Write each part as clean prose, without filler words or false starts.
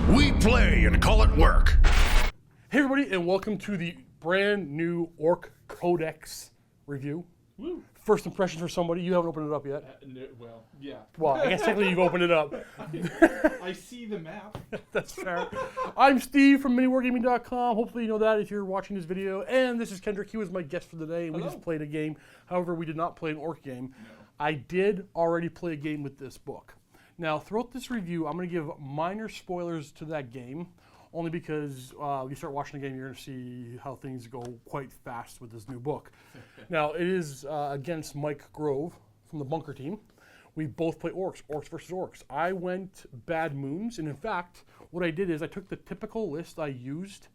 We play and call it work. Hey everybody, and welcome to the brand new Ork Codex review. Woo. First impressions for somebody. You haven't opened it up yet. Well, yeah. Well, I guess technically you've opened it up. I see the map. That's fair. I'm Steve from MiniWarGaming.com. Hopefully you know that if you're watching this video. And this is Kendrick. He was my guest for the day. And we just played a game. However, we did not play an Ork game. No. I did already play a game with this book. Now, throughout this review, I'm going to give minor spoilers to that game. Only because you start watching the game, you're going to see how things go quite fast with this new book. Now, it is against Mike Grove from the Bunker team. We both play Orcs versus Orcs. I went Bad Moons, and in fact, what I did is I took the typical list I used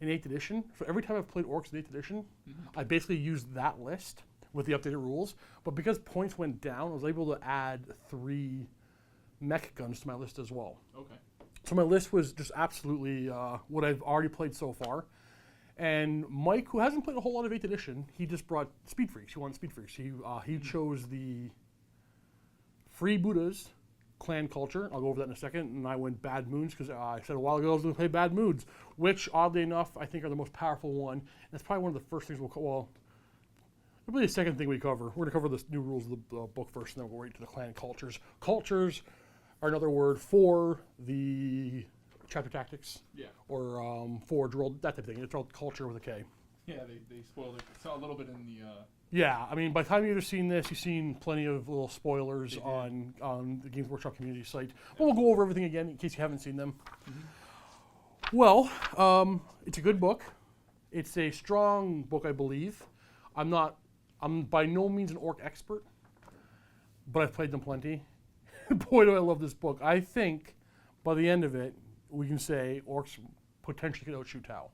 in 8th edition. So every time I've played Orcs in 8th edition, I basically used that list with the updated rules. But because points went down, I was able to add 3 mech guns to my list as well. Okay. So my list was just absolutely what I've already played so far. And Mike, who hasn't played a whole lot of 8th edition, he just brought Speed Freaks. He wanted Speed Freaks. He chose the Freebooters Clan Culture. I'll go over that in a second. And I went Bad Moons because I said a while ago I was going to play Bad Moons, which oddly enough I think are the most powerful one. And that's probably one of the first things we'll well, it'll be the second thing we cover. We're going to cover the new rules of the book first, and then we'll go right to the Clan Cultures. Cultures are another word for the chapter tactics, or forge world, that type of thing. It's all culture with a K. Yeah, they spoiled it. Saw a little bit in the. Yeah, I mean, by the time you've seen this, you've seen plenty of little spoilers on the Games Workshop community site. But we'll go over everything again in case you haven't seen them. Well, it's a good book. It's a strong book, I believe. I'm by no means an Orc expert, but I've played them plenty. Boy, do I love this book. I think by the end of it, we can say Orcs potentially could outshoot Tau.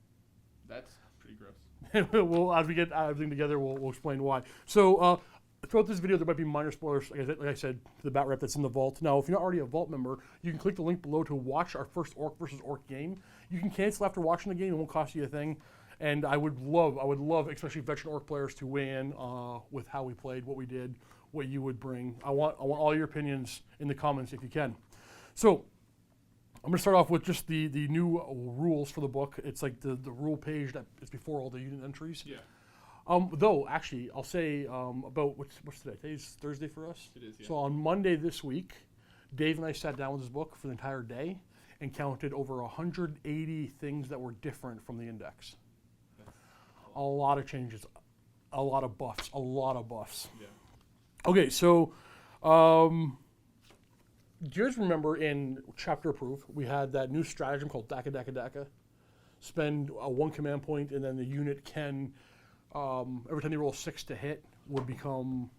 That's pretty gross. Well, as we get everything together, we'll explain why. So throughout this video, there might be minor spoilers, like I said, to the bat rep that's in the vault. Now, if you're not already a vault member, you can click the link below to watch our first Orc versus Orc game. You can cancel after watching the game. It won't cost you a thing. And I would love, especially veteran Orc players, to weigh in with how we played, what we did, what you would bring. I want all your opinions in the comments if you can. So I'm going to start off with just the new rules for the book. It's like the rule page that is before all the unit entries. Yeah. Though, actually, I'll say about, what's today? Today's Thursday for us? It is, yeah. So on Monday this week, Dave and I sat down with this book for the entire day and counted over 180 things that were different from the index. A lot of changes, a lot of buffs. Yeah. Okay, so do you guys remember in Chapter Approved, we had that new stratagem called Daka. Spend 1 command point, and then the unit can, every time they roll 6 to hit, would become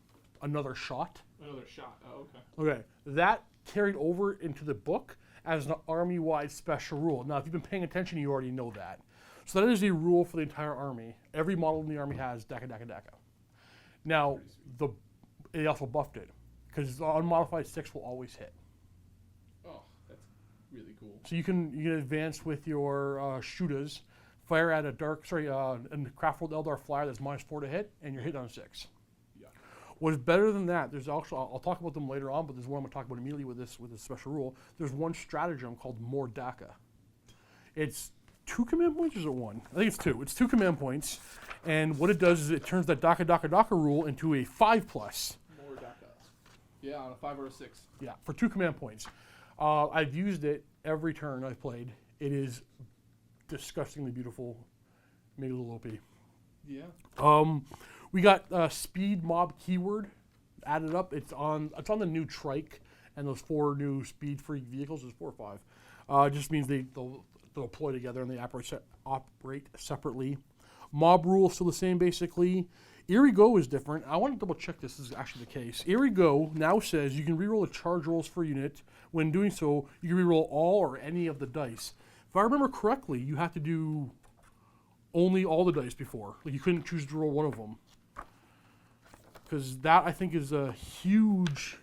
another shot. Another shot. Oh, okay. Okay, that carried over into the book as an army-wide special rule. Now, if you've been paying attention, you already know that. So that is a rule for the entire army. Every model in the army has Daka. Now, they also buffed it, because the unmodified 6 will always hit. Oh, that's really cool. So you can advance with your shooters, fire at a and the Craftworld Eldar flyer that's -4 to hit, and you're hit on a 6. Yeah. What's better than that, there's also, I'll talk about them later on, but there's one I'm going to talk about immediately with this special rule. There's one stratagem called More Daka. It's 2 command points, or is it 1? I think it's 2. It's 2 command points, and what it does is it turns that Daka rule into a 5+. More Daka. Yeah, on a 5 or a 6. Yeah, for 2 command points. I've used it every turn I've played. It is disgustingly beautiful. Maybe a little OP. Yeah. We got speed mob keyword added up. It's on the new trike and those 4 new speed freak vehicles. There's 4 or 5. It just means they'll deploy together and they operate separately. Mob rule still the same basically. Eerie Go is different. I want to double check this is actually the case. Eerie Go now says you can reroll the charge rolls for a unit. When doing so, you can reroll all or any of the dice. If I remember correctly, you have to do only all the dice before. Like you couldn't choose to roll one of them. Because that I think is a huge.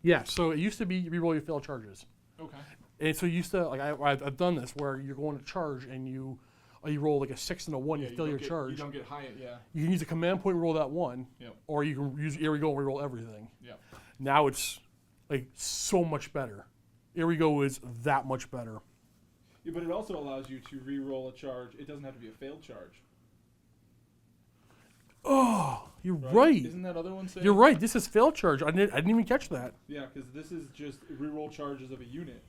Yeah. So it used to be you reroll your failed charges. Okay. And so you used to I've done this where you're going to charge and you roll like a 6 and a 1, you fail your charge. You don't get high, yeah. You can use a command point and roll that 1, Yep. or you can use Eerie Go and reroll everything. Yep. Now it's like so much better. Here we go is that much better. Yeah, but it also allows you to re-roll a charge. It doesn't have to be a failed charge. Oh, you're right. Isn't that other one saying? You're right. This is fail charge. I didn't even catch that. Yeah, because this is just re-roll charges of a unit.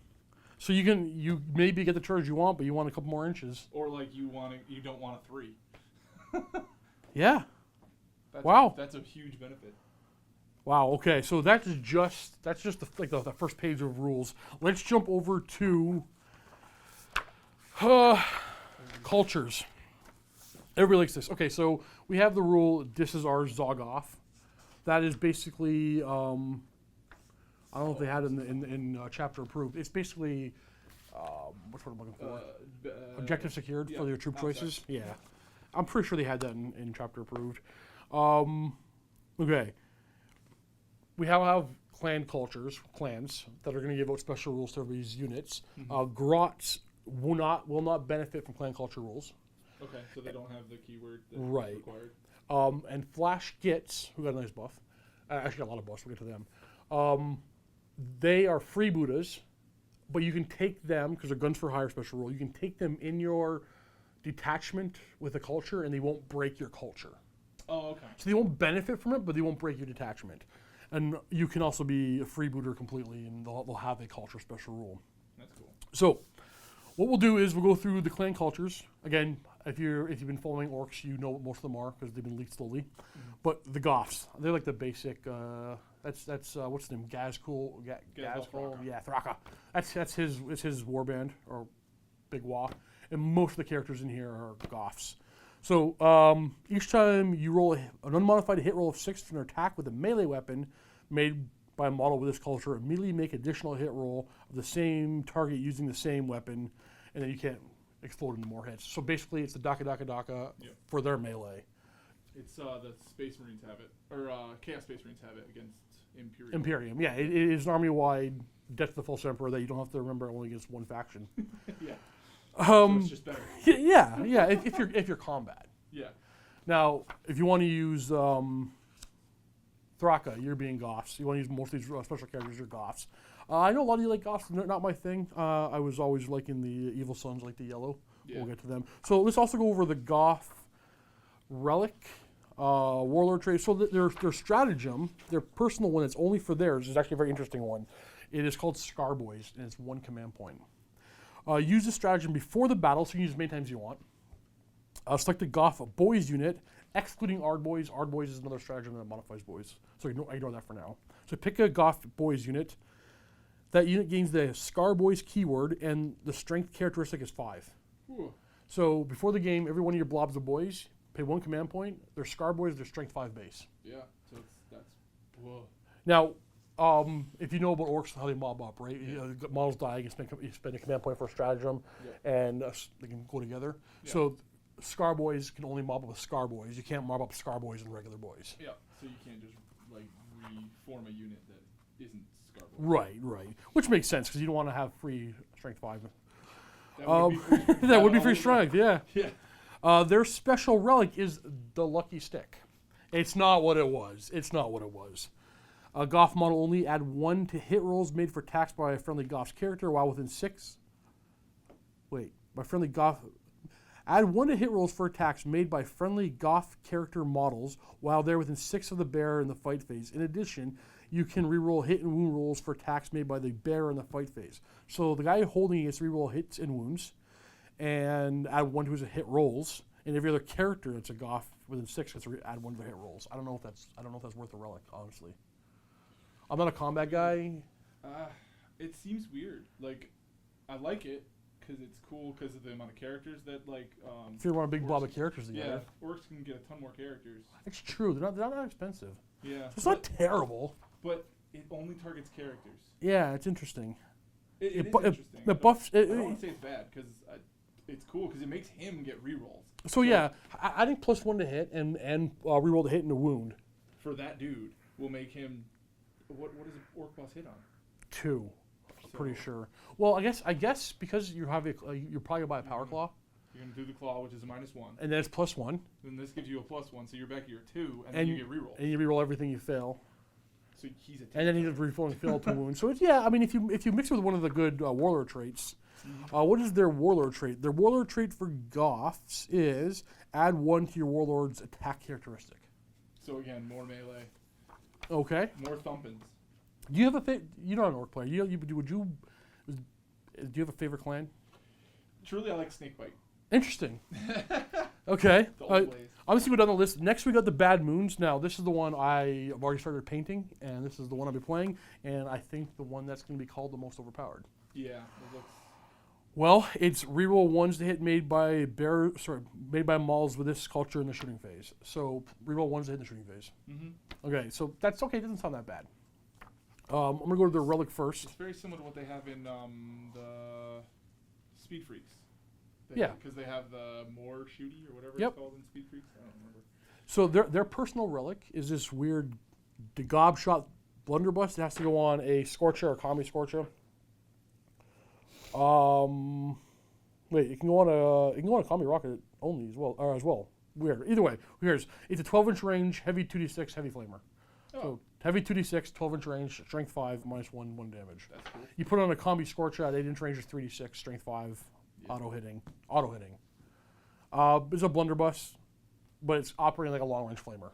So you maybe get the charge you want, but you want a couple more inches. Or like you don't want a 3. Yeah. That's Wow. That's a huge benefit. Wow. Okay. So that's just the first page of rules. Let's jump over to cultures. Everybody likes this. Okay. So we have the rule. This is our Zoggoth. That is basically. I don't know if they had it in chapter approved. It's basically. What's what I'm looking for? Objective secured for your troop choices. Yeah. I'm pretty sure they had that in chapter approved. Okay. We have clan cultures, clans, that are going to give out special rules to everybody's units. Grots will not benefit from clan culture rules. Okay, so they don't have the keyword that's required. And Flash Gits, who got a nice buff, actually got a lot of buffs, we'll get to them. They are freebooters, but you can take them, because they're guns for hire special rule, you can take them in your detachment with a culture and they won't break your culture. Oh, okay. So they won't benefit from it, but they won't break your detachment. And you can also be a freebooter completely and they'll have a culture special rule. That's cool. So what we'll do is we'll go through the clan cultures. Again, if you've been following orcs, you know what most of them are because they've been leaked slowly. But the Goths, they're like the basic. That's what's his name? Gazkul. Yeah, Thraka. That's his warband or big Wa. And most of the characters in here are Goths. So each time you roll an unmodified hit roll of 6 for an attack with a melee weapon made by a model with this culture, immediately make additional hit roll of the same target using the same weapon, and then you can't explode into more hits. So basically, it's the Daka for their melee. It's the Space Marines have it, or Chaos Space Marines have it against Imperium. Imperium, yeah. It is an army-wide Death to the False Emperor that you don't have to remember only against one faction. Yeah. So it's just better. Yeah. If you're combat. Yeah. Now, if you want to use Thraka, you're being Goths. You want to use most of these special characters, you're Goths. I know a lot of you like Goths. They're not my thing. I was always liking the Evil Sons, like the yellow. Yeah. We'll get to them. So let's also go over the Goth Relic, Warlord Traits. So their stratagem, their personal one that's only for theirs, is actually a very interesting one. It is called Scarboys, and it's 1 command point. Use the stratagem before the battle, so you can use as many times as you want. Select the Goth Boys unit, excluding Ardboys. Ardboys is another stratagem that modifies boys, so ignore that for now. So pick a Goth Boys unit. That unit gains the Scarboys keyword, and the strength characteristic is 5. Ooh. So before the game, every one of your blobs of boys, pay 1 command point. They're Scarboys, they're strength 5 base. Yeah, so that's whoa. Now, if you know about orcs, how they mob up, right? Yeah. Models die, you spend a command point for a stratagem, and they can go together. Yeah. So Scarboys can only mob up with Scarboys. You can't mob up Scarboys and regular boys. Yeah, so you can't just like reform a unit that isn't Scarboys. Right. Which makes sense because you don't want to have free strength 5. That would be free strength, yeah. Yeah. Their special relic is the Lucky Stick. It's not what it was. A Goth model only add 1 to hit rolls made for attacks by a friendly Goth's character while within 6. Add 1 to hit rolls for attacks made by friendly Goth character models while they're within 6 of the bear in the fight phase. In addition, you can reroll hit and wound rolls for attacks made by the bear in the fight phase. So the guy holding it gets to reroll hits and wounds, and add 1 to his hit rolls. And every other character that's a Goth within 6 gets to add 1 to the hit rolls. I don't know if that's worth a relic, honestly. I'm not a combat guy. It seems weird. Like, I like it because it's cool because of the amount of characters that if you want a big blob of characters together. Yeah, orcs can get a ton more characters. It's true. They're not that expensive. Yeah. So it's not terrible. But it only targets characters. Yeah, it's interesting. It is interesting. The buffs. I don't want to say it's bad because it's cool because it makes him get rerolls. So yeah, adding +1 to hit and reroll the hit and the wound. For that dude will make him. What does an orc boss hit on? 2, pretty sure. Well, I guess because you have you're probably gonna buy a power claw. You're gonna do the claw, which is a -1. And then it's +1. Then this gives you a +1, so you're back at your 2, and then you get reroll. And you reroll everything you fail. So he's a. And then he just reroll and fail to wound. So it's, yeah, I mean, if you mix it with one of the good warlord traits, What is their Warlord trait? Their Warlord trait for Goths is add 1 to your Warlord's attack characteristic. So again, more melee, Okay. more thumpins. Do you have a you're not an Orc player. Do you have a favorite clan? Truly, I like Snakebite. Interesting. Okay. The old ways. I'm going to see what on the list. Next, we got the Bad Moons. Now, this is the one I've already started painting, and this is the one I'll be playing, and I think the one that's going to be called the most overpowered. Yeah, it looks. Well, it's reroll 1s to hit made by models with this culture in the shooting phase. So reroll 1s to hit in the shooting phase. Mm-hmm. Okay, so that's okay. It doesn't sound that bad. I'm going to go to the Relic first. It's very similar to what they have in the Speed Freaks. Yeah. Because they have the more shooty or whatever Yep. it's called in Speed Freaks. I don't remember. So their personal relic is this weird gob shot blunderbuss. It has to go on a Scorcher or a Combi Scorcher. Wait, it can go on a Combi Rocket only as well. Weird. Either way, here's it's a 12-inch range, heavy 2d6, heavy flamer. Oh. So heavy 2d6, 12-inch range, strength 5, -1 damage. That's cool. You put it on a Combi Scorcher at 8-inch range, is 3d6, strength 5, auto hitting. It's a blunderbuss, but it's operating like a long-range flamer.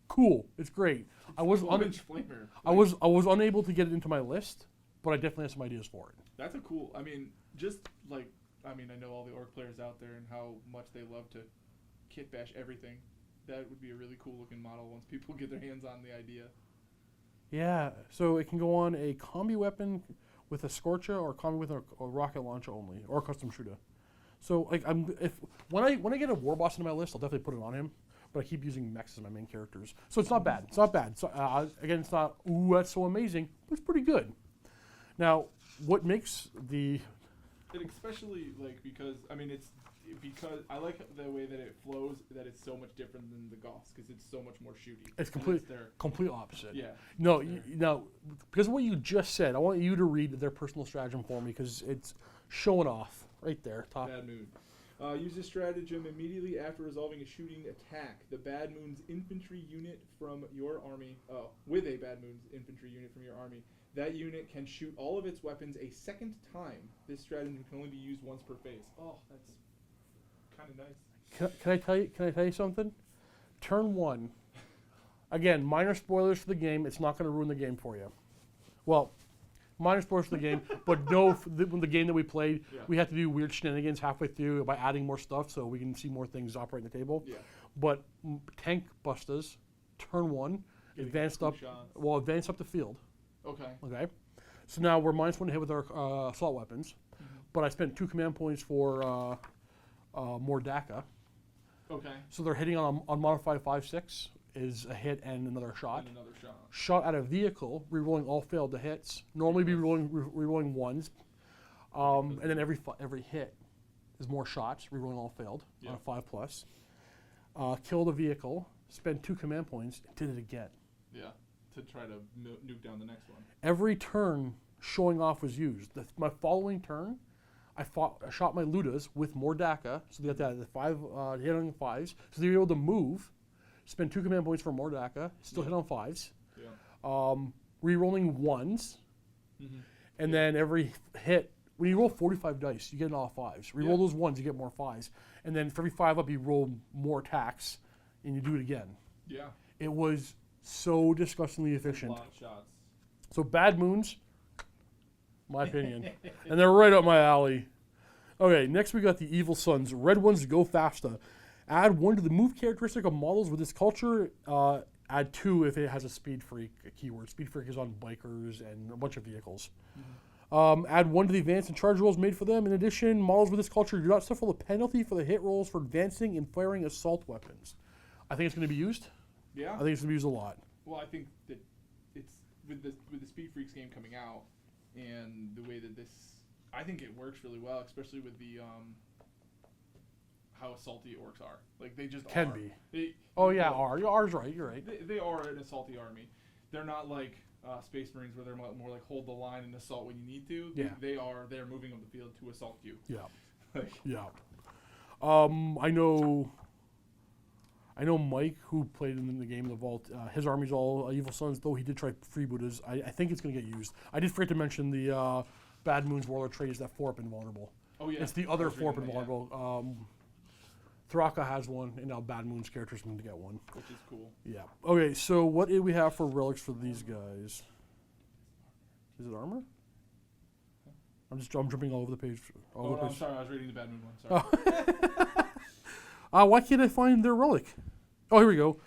Cool. It's great. I was flamer. I was unable to get it into my list, but I definitely have some ideas for it. That's a cool. I mean, I know all the Orc players out there and how much they love to kit bash everything. That would be a really cool looking model once people get their hands on the idea. Yeah. So it can go on a combi weapon with a Scorcher or combi with a rocket launcher only, or a custom shooter. So like when I get a war boss into my list, I'll definitely put it on him. But I keep using mechs as my main characters, so it's not bad. It's not bad. So again, it's not ooh that's so amazing, but it's pretty good. Now, what makes the And especially because I like the way that it flows. That it's so much different than the Goths because it's so much more shooty. It's complete opposite. Yeah. No, now because of what you just said, I want you to read their personal stratagem for me because it's showing off right there. Top. Bad Moon. Use this stratagem immediately after resolving a shooting attack. The Bad Moon's infantry unit from your army. With a Bad Moon's infantry unit from your army. That unit can shoot all of its weapons a second time. This stratagem can only be used once per phase. Oh, that's kind of nice. Can I tell you something? Turn 1. Again, minor spoilers for the game. It's not going to ruin the game for you. Well, minor spoilers for the game, but no, the game that we played, we had to do weird shenanigans halfway through by adding more stuff so we can see more things operate on the table. Yeah. But tank busters, turn 1, advanced up the field. Okay. So now we're -1 to hit with our assault weapons, but I spent 2 command points for more DACA. Okay. So they're hitting on unmodified 5/6 is a hit and another shot. And another shot. Shot at a vehicle, rerolling all failed to hits. Normally be rerolling 1s, and then every hit is more shots, rerolling all failed on a 5+. Kill the vehicle, spend 2 command points, and did it again. Yeah. To try to nuke down the next one. Every turn showing off was used. My following turn, I shot my Ludas with more DACA, so they got the 5 hit on 5s. So they were able to move, spend 2 command points for more DACA, still hit on 5s. Yeah. Rerolling 1s, and then every hit, when you roll 45 dice, you get all 5s. Reroll those 1s, you get more 5s. And then for every 5 up, you roll more attacks, and you do it again. Yeah. It was so disgustingly efficient. A lot of shots. So Bad Moons, my opinion. And they're right up my alley. Okay, next we got the Evil Sons. Red ones go faster. Add 1 to the move characteristic of models with this culture. Add 2 if it has a Speed Freak keyword. Speed Freak is on bikers and a bunch of vehicles. Add 1 to the advance and charge rolls made for them. In addition, models with this culture do not suffer the penalty for the hit rolls for advancing and firing assault weapons. I think it's going to be used. Yeah. I think it's going to be used a lot. Well, I think that it's with the Speed Freaks game coming out and the way that I think it works really well, especially with the how assaulty orcs are. Like they just can are. Be. R's right. You're right. They are an assaulty army. They're not like Space Marines where they're more like hold the line and assault when you need to. Yeah. They're moving up the field to assault you. Yeah. Yeah. I know Mike, who played in the game in the Vault, his army's all Evil Sons, though he did try Freebooters. I think it's going to get used. I did forget to mention the Bad Moon's Warlord Trait is that 4-up invulnerable. Oh yeah. It's the other 4-up invulnerable. Thraka has one, and now Bad Moon's character's going to get one. Which is cool. Yeah. Okay, so what do we have for relics for these guys? Is it armor? I'm jumping all over the page. I'm sorry, I was reading the Bad Moon one. Sorry. Why can't I find their relic? Oh, here we go.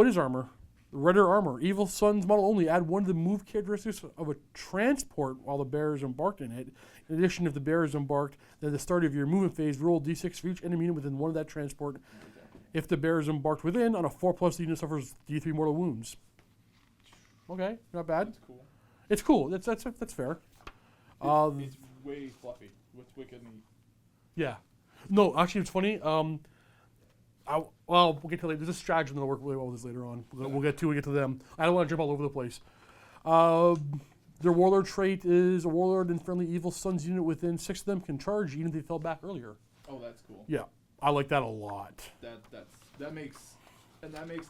It is armor. Redder armor. Evil Sun's model only. Add one of the move characteristics of a transport while the bearer is embarked in it. In addition, if the bearer is embarked, then at the start of your movement phase, roll d6 for each enemy unit within one of that transport. If the bearer is embarked within, on a 4+, the unit suffers d3 mortal wounds. Okay, not bad. That's cool. It's cool. That's fair. It's way fluffy. It's wicked neat. Yeah. No, actually, it's funny. We'll get to later. There's a stratagem that'll work really well with this later on. We'll get to them. I don't want to jump all over the place. Their Warlord trait is a Warlord and friendly Evil Sun's unit within 6 of them can charge even if they fell back earlier. Oh, that's cool. Yeah, I like that a lot. That makes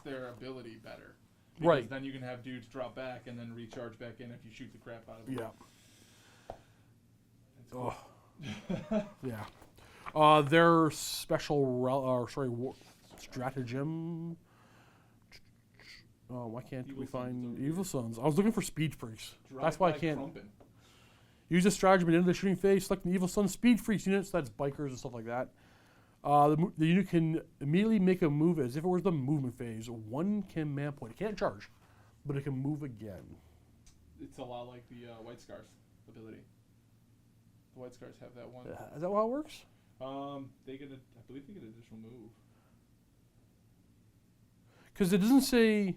their ability better. Because Right. then you can have dudes drop back and then recharge back in if you shoot the crap out of them. Yeah. Cool. Yeah. Their special stratagem. Oh, why can't we find Evil Suns? I was looking for Speed Freaks. That's why I can't. Crumpin'. Use a stratagem at the end of the shooting phase, select an Evil Sun Speed Freaks unit, so that's bikers and stuff like that. The unit can immediately make a move as if it was the movement phase. 1 command point. It can't charge, but it can move again. It's a lot like the White Scars ability. The White Scars have that one. Is that how it works? I believe they get an additional move. Because it doesn't say.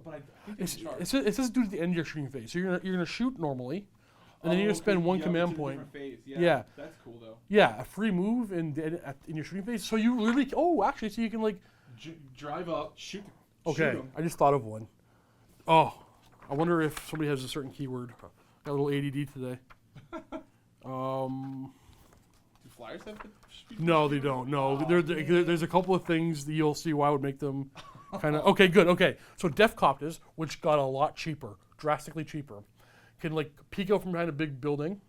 But I think they charge. It says do it at the end of your shooting phase. So you're gonna shoot normally, and then you're gonna spend 1 command point. Phase. Yeah. That's cool though. Yeah, a free move in your shooting phase. So you literally. Oh, actually, so you can like. Drive up, shoot. Okay, Shoot 'em. I just thought of one. Oh, I wonder if somebody has a certain keyword. Got a little ADD today. Do flyers have the speed? No, they don't. No, there's a couple of things that you'll see why I would make them kind of. Okay, good. Okay, so Def Coptas, which got a lot cheaper, drastically cheaper, can like peek out from behind a big building,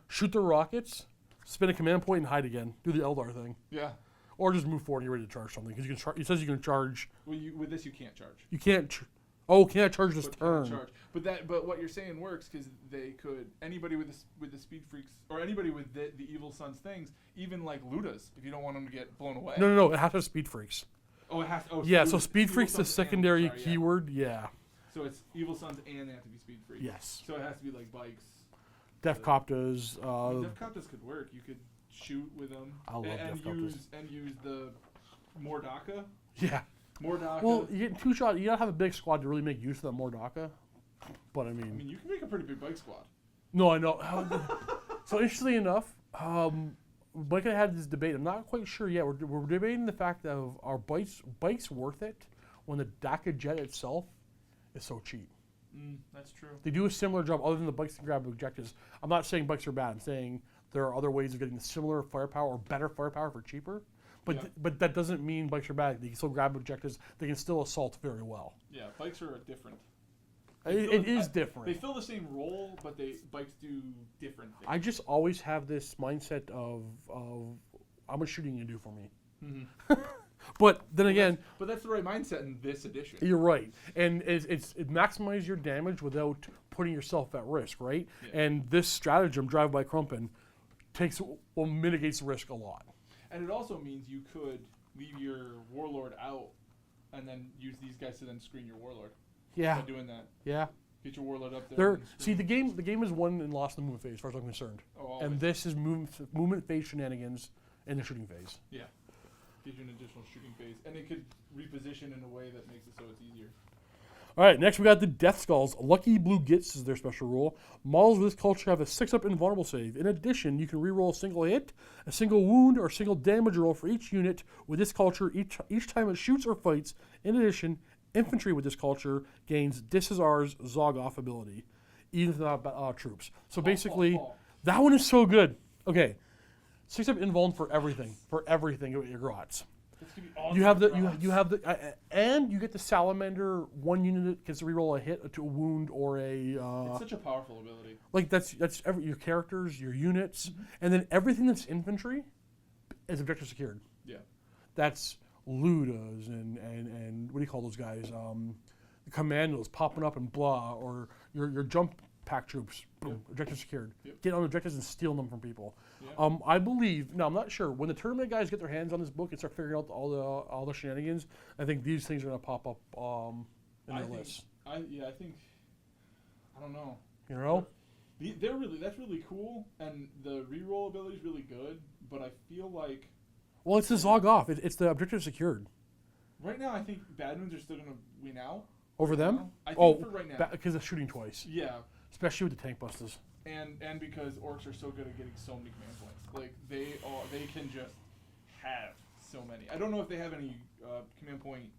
shoot the rockets, spin a command point, and hide again. Do the Eldar thing. Yeah. Or just move forward and you're ready to charge something. Because you can it says you can charge. Well, with this you can't charge. You can't. Can I charge this turn? Charge. But what you're saying works because they could anybody with the Speed Freaks or anybody with the Evil Sun's things, even like Ludas, if you don't want them to get blown away. No. It has to have Speed Freaks. Oh, it has. Oh, yeah. so So Speed Freaks the secondary keyword. Yeah. So it's Evil Suns and they have to be Speed Freaks. Yes. So it has to be like bikes. Def Coptas. Def Coptas could work. You could shoot with them. I love Def Coptas. And use the Mordaka. Yeah. Mordaka. Well, you get 2 shots. You gotta have a big squad to really make use of that Mordaka. But I mean, you can make a pretty big bike squad. No, I know. So interestingly enough, Mike and I had this debate. I'm not quite sure yet. We're debating the fact of are bikes worth it when the DACA jet itself is so cheap. That's true. They do a similar job other than the bikes can grab objectives. I'm not saying bikes are bad. I'm saying there are other ways of getting the similar firepower or better firepower for cheaper. But that doesn't mean bikes are bad. They can still grab objectives. They can still assault very well. Yeah, bikes are different. It is different. They fill the same role, but bikes do different things. I just always have this mindset of how much shooting you do for me. Mm-hmm. But then again, but that's the right mindset in this edition. You're right, and it maximizes your damage without putting yourself at risk, right? Yeah. And this stratagem, Drive by Crumpin, mitigates the risk a lot. And it also means you could leave your Warlord out, and then use these guys to then screen your Warlord. Yeah. By doing that. Yeah. Get your Warlord up there. See, the game is won and lost in the movement phase, as far as I'm concerned. Oh, and this is movement phase shenanigans in the shooting phase. Yeah. Gives you an additional shooting phase, and it could reposition in a way that makes it so it's easier. All right, next we got the Death Skulls. Lucky Blue Gits is their special rule. Models with this culture have a 6-up invulnerable save. In addition, you can reroll a single hit, a single wound, or a single damage roll for each unit with this culture each time it shoots or fights. In addition, infantry with this culture gains Disazar's Zogoth ability, even if they're not troops. So basically, that one is so good. Okay, 6-up invuln for everything at your grots. That's gonna be awesome. You have the and you get the salamander. One unit gets to reroll a hit, to a wound, or a. It's such a powerful ability. Like that's your characters, your units, and then everything that's infantry is objective secured. Yeah. That's Ludas and what do you call those guys? The commandos popping up and blah, or your jump pack troops, boom, objective secured. Yep. Get on objectives and steal them from people. Yep. I believe. No, I'm not sure. When the tournament guys get their hands on this book and start figuring out all the shenanigans, I think these things are gonna pop up in their list. I think. I don't know. You know. That's really cool, and the reroll ability is really good. But I feel like. Well, it's the Zog off. It's the objective secured. Right now, I think Bad Moons are still gonna win out. Over them? I think for right now. Because of shooting twice. Yeah. Especially with the tank busters. And because orcs are so good at getting so many command points. Like, they can just have so many. I don't know if they have any command point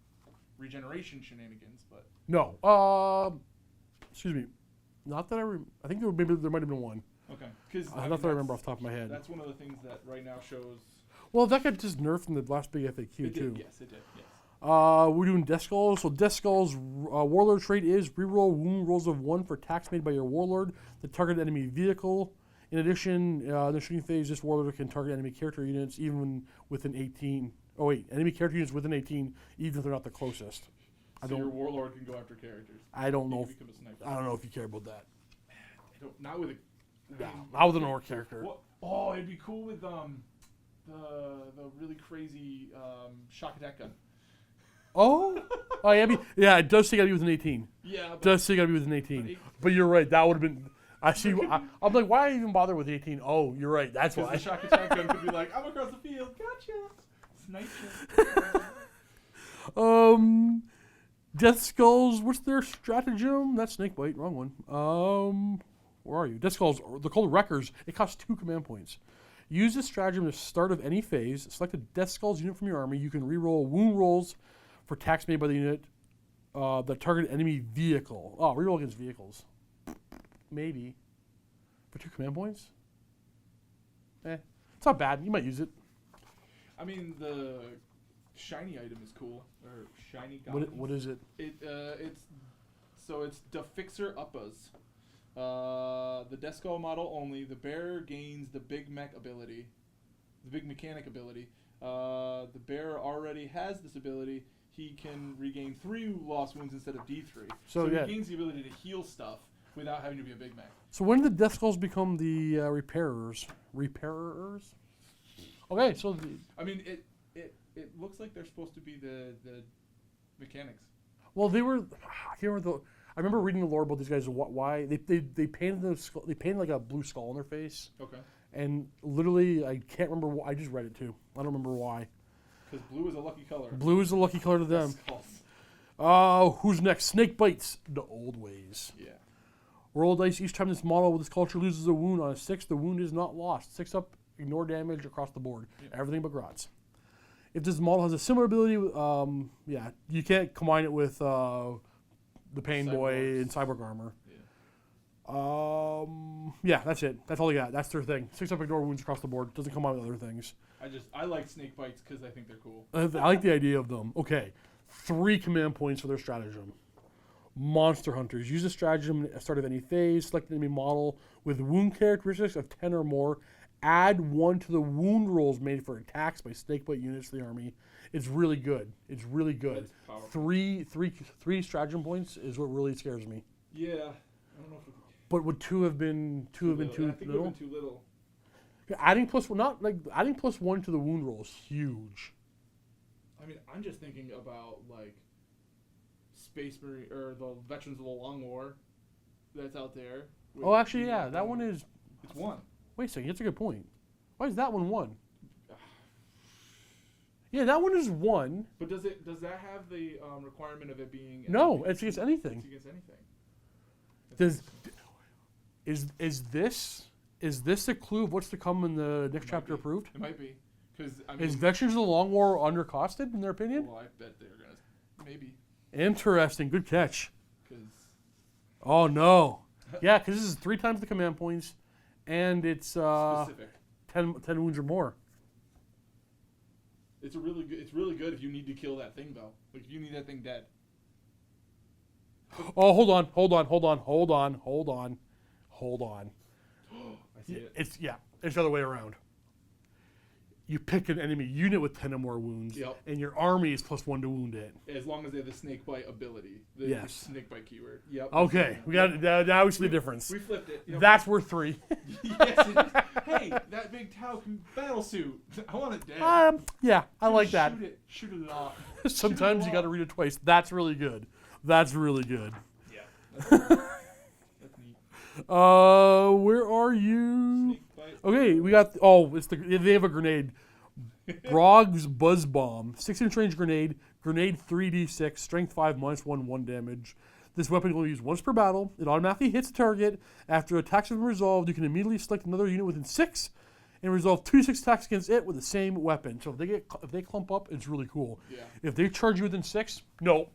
regeneration shenanigans, but... No. Excuse me. Not that I think there might have been one. Okay. Because not that I remember off the top of my head. That's one of the things that right now shows... Well, that got just nerfed in the last big FAQ, it too. did, yes, it did, yes. We're doing Death Skulls. So Death Skulls Warlord trait is reroll wound rolls of 1 for attacks made by your Warlord, the target enemy vehicle. In addition, in the shooting phase, this Warlord can target enemy character units even within 18. Oh wait, enemy character units within 18, even if they're not the closest. So your Warlord can go after characters. I don't know. Become a sniper. I don't know if you care about that. Not with a. No, not with an Orc character. Oh, it'd be cool with the really crazy shock attack gun. Oh, yeah, it does say gotta be within 18. Yeah, It does say gotta be within 18. But you're right, that would have been. I'm like, why even bother with 18? Oh, you're right, that's why. The shock attack gun could be like, I'm across the field, gotcha, snipe you. Death Skulls. What's their stratagem? That's Snakebite. Wrong one. Where are you? Death Skulls. They're called Wreckers. It costs 2 command points. Use this stratagem at the start of any phase. Select a Death Skulls unit from your army. You can reroll wound rolls for attacks made by the unit that target enemy vehicle. Oh, reroll against vehicles. Maybe. For 2 command points? It's not bad. You might use it. I mean, the shiny item is cool. Or shiny Gubbins. What is it? It's the Fixer Uppas. The Death Skull model only. The bearer gains the Big Mech ability. The Big Mechanic ability. The bearer already has this ability. He can regain 3 lost wounds instead of D3. So he gains the ability to heal stuff without having to be a Big Mech. So when did Death Skulls become the repairers? Repairers? Okay, so... I mean, it looks like they're supposed to be the mechanics. Well, they were... I remember reading the lore about these guys. Why they painted the skull, they painted like a blue skull on their face. Okay. And literally, I can't remember. I just read it too. I don't remember why. Because blue is a lucky color. Blue is a lucky color to them. Who's next? Snake bites. The old ways. Yeah. Roll dice each time this model with this culture loses a wound. On a 6, the wound is not lost. 6 up, ignore damage across the board. Yeah. Everything but grots. If this model has a similar ability, you can't combine it with the Pain Boy and Cyborg armor. Yeah. That's it. That's all they got. That's their thing. 6 up, ignore wounds across the board. Doesn't come out with other things. I like snake bites because I think they're cool. I like the idea of them. Okay. 3 command points for their stratagem. Monster Hunters. Use a stratagem at the start of any phase. Select an enemy model with wound characteristics of 10 or more. Add 1 to the wound rolls made for attacks by snakebite units of the army. It's really good. It's really good. Three stratagem points is what really scares me. Yeah. I don't know if but would 2 have been too little? I think it would have been too little. Adding plus 1 to the wound roll is huge. I mean, I'm just thinking about like Space Marine or the Veterans of the Long War that's out there. Oh, actually, yeah, that one is. It's 1. Wait a second, that's a good point. Why is that one 1? Yeah, that one is 1. But does that have the requirement of it being? No, it's against anything. It's against anything. Is this the clue of what's to come in the next chapter approved? It might be. Is Veterans of the Long War undercosted in their opinion? Well, I bet they're gonna maybe. Interesting, good catch. Oh no, yeah, because this is 3 times the command points, and it's specific. 10 wounds or more. It's really good if you need to kill that thing though. Like if you need that thing dead. Oh, hold on. I see it. It's the other way around. You pick an enemy unit with 10 or more wounds, Yep. and your army is +1 to wound it. As long as they have the snake bite ability. The Yes. snake bite keyword. Yep. Okay, we got now we see the difference. We flipped it. Yep. That's worth 3. Yes, it is. Hey, that big Tau can battle suit. I want it dead. Yeah, I like that. Shoot it off. Sometimes you got to read it twice. That's really good. Yeah. That's neat. Where are you? Snake bite. Okay, we got. They have a grenade. Brog's Buzz Bomb, 6-inch range grenade. Grenade 3d6, strength 5, -1 damage. This weapon will be used once per battle. It automatically hits the target. After attacks have been resolved, you can immediately select another unit within 6 and resolve 2d6 attacks against it with the same weapon. So if they clump up, it's really cool. Yeah. If they charge you within 6, no.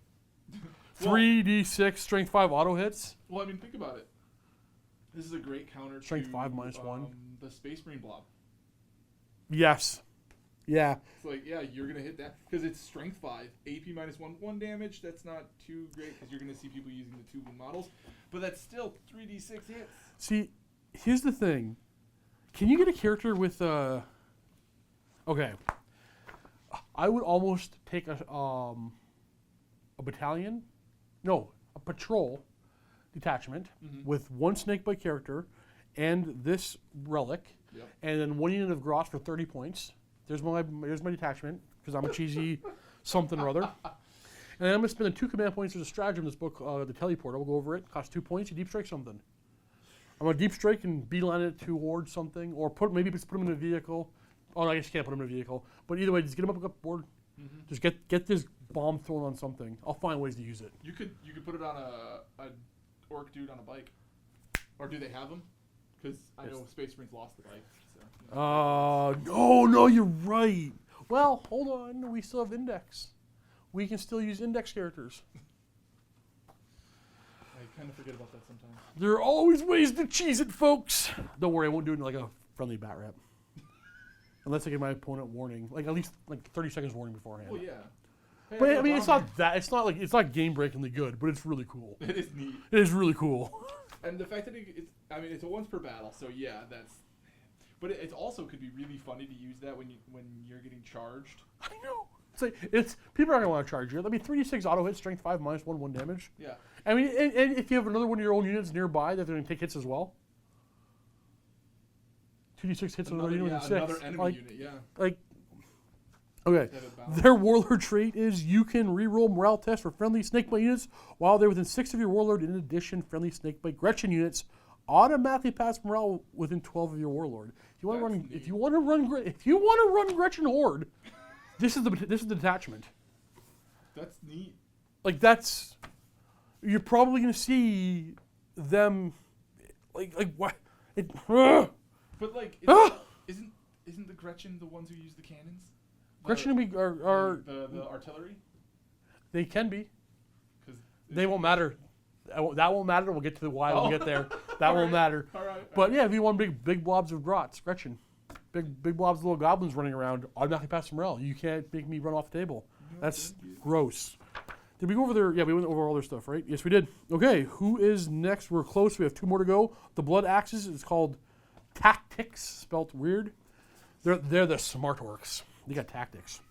3d6, strength 5 auto hits. Well, I mean, think about it. This is a great counter Strength to 5 -1. The Space Marine blob. Yes. Yeah. It's like, yeah, you're going to hit that. Because it's strength 5, AP -1 damage. That's not too great because you're going to see people using the 2 models. But that's still 3d6 hits. See, here's the thing. Can you get a character with Okay. I would almost take a battalion. No, a patrol detachment with 1 snakebite character and this relic, and then 1 unit of Goth for 30 points. There's my detachment, because I'm a cheesy something or other. And then I'm going to spend 2 command points. There's a stratagem in this book, the teleport. I'll go over it. Costs 2 points. You deep strike something. I'm going to deep strike and beeline it towards something, or maybe just put him in a vehicle. Oh, no, I guess you can't put him in a vehicle. But either way, just get him up board. Just get this bomb thrown on something. I'll find ways to use it. You could put it on a orc dude on a bike. Or do they have them? Because I know Space Marines lost the bike. So, no, you're right. Well, hold on. We still have index. We can still use index characters. I kind of forget about that sometimes. There are always ways to cheese it, folks. Don't worry, I won't do it in like a friendly bat rep. Unless I give my opponent warning, like at least like 30 seconds warning beforehand. Well, yeah. Hey, But I mean, it's not game breakingly good, but it's really cool. It is neat. It is really cool. And the fact that it's a once per battle, so yeah, that's. But it also could be really funny to use that when you're getting charged. I know. It's people aren't gonna want to charge you. That'd be 3d6 auto hit, strength 5 -1 damage. Yeah. I mean, and if you have another one of your own units nearby, that they're gonna take hits as well. 2d6 hits another unit within 6. Another enemy unit, yeah. Okay. Their Warlord trait is you can reroll morale tests for friendly snakebite units while they're within 6 of your Warlord. In addition, friendly snakebite Gretchen units automatically pass morale within 12 of your Warlord. If you want to run Gretchen Horde, this is the detachment. That's neat. Like you're probably gonna see them like what? But like, isn't the Gretchen the ones who use the cannons? Gretchen are the artillery. They can be. Because they won't matter. That won't matter. We'll get to the why when we get there. That won't matter. All right. But yeah, if you want big blobs of Grots, Gretchen, big blobs of little goblins running around, automatically pass morale. You can't make me run off the table. That's gross. Did we go over there? Yeah, we went over all their stuff, right? Yes, we did. Okay, who is next? We're close. We have 2 more to go. The Blood Axes is called Tactics, spelt weird. They're the smart orcs. They got tactics.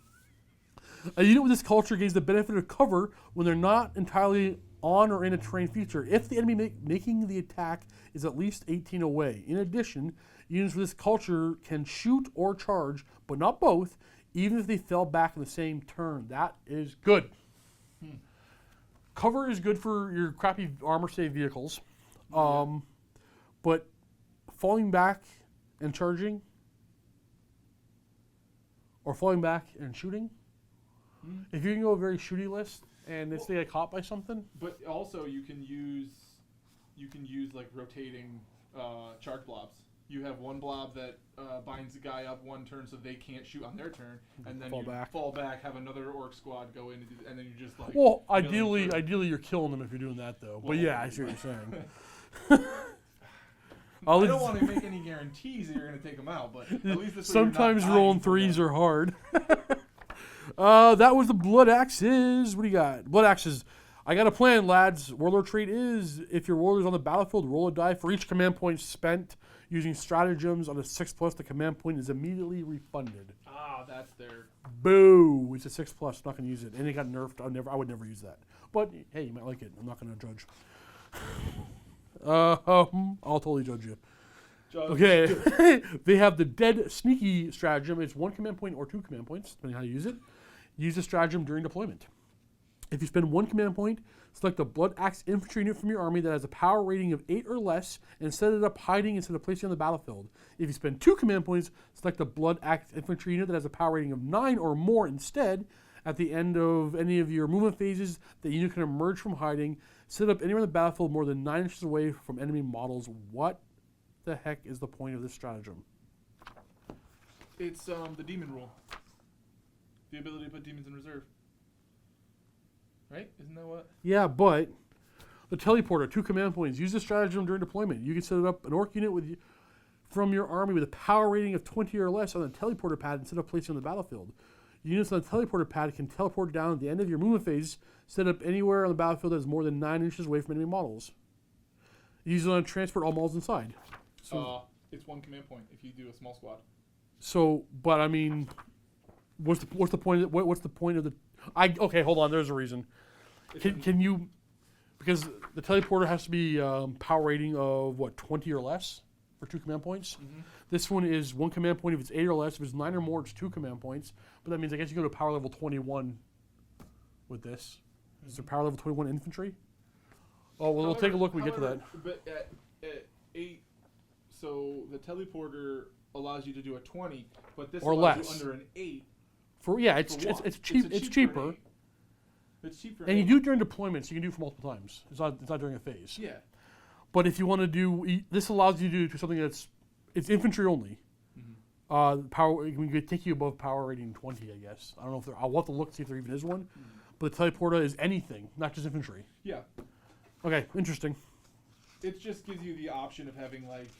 A unit with this culture gains the benefit of cover when they're not entirely on or in a terrain feature if the enemy making the attack is at least 18 away. In addition, units with this culture can shoot or charge, but not both, even if they fell back in the same turn. That is good. Cover is good for your crappy armor save vehicles, but falling back and charging, or falling back and shooting, if you can go a very shooty list and if they get caught by something. But also you can use like rotating charge blobs. You have one blob that binds the guy up one turn so they can't shoot on their turn, and then fall back, have another orc squad go in, and then you just like. Well, ideally you're killing them if you're doing that though. Well, but yeah, I see what you're saying. I don't want to make any guarantees that you're going to take them out, but at least this sometimes rolling 3s are hard. That was the Blood Axes. What do you got? Blood Axes. I got a plan, lads. Warlord trait is, if your warlord is on the battlefield, roll a die. For each command point spent using stratagems on a 6+, the command point is immediately refunded. Ah, that's their... Boo! It's a 6+. I'm not going to use it. And it got nerfed. I would never use that. But, hey, you might like it. I'm not going to judge. I'll totally judge you. Okay. They have the Dead Sneaky Stratagem. It's 1 command point or 2 command points, depending on how you use it. Use the stratagem during deployment. If you spend 1 command point, select a Blood Axe infantry unit from your army that has a power rating of 8 or less and set it up hiding instead of placing on the battlefield. If you spend 2 command points, select a Blood Axe infantry unit that has a power rating of 9 or more instead. At the end of any of your movement phases, the unit can emerge from hiding, set up anywhere on the battlefield more than 9 inches away from enemy models. What the heck is the point of this stratagem? It's the demon rule. The ability to put demons in reserve. Right? Isn't that what? Yeah, but the teleporter, 2 command points. Use the stratagem during deployment. You can set up an orc unit from your army with a power rating of 20 or less on the teleporter pad instead of placing on the battlefield. Units on the teleporter pad can teleport down at the end of your movement phase, set up anywhere on the battlefield that is more than 9 inches away from enemy models. Use it on transport all models inside. So, it's 1 command point if you do a small squad. So, but I mean, what's the point? What's the point of the? Okay, hold on. There's a reason. Can you? Because the teleporter has to be power rating of what, 20 or less for 2 command points. Mm-hmm. This one is 1 command point if it's 8 or less. If it's 9 or more, it's 2 command points. But that means I guess you go to power level 21 with this. Mm-hmm. Is there power level 21 infantry? Oh well, we'll take a look when we get to that. But at 8, so the teleporter allows you to do a 20, but this or allows less. you under an 8. It's cheap. It's cheaper. It's cheaper. And you do it during deployments. You can do it for multiple times. It's not during a phase. Yeah. But if you want to do, this allows you to do something it's infantry only. Mm-hmm. Power, we could take you above power rating 20, I guess. I don't know if I'll have to look to see if there even is one. Mm-hmm. But the teleporter is anything, not just infantry. Yeah. Okay, interesting. It just gives you the option of having like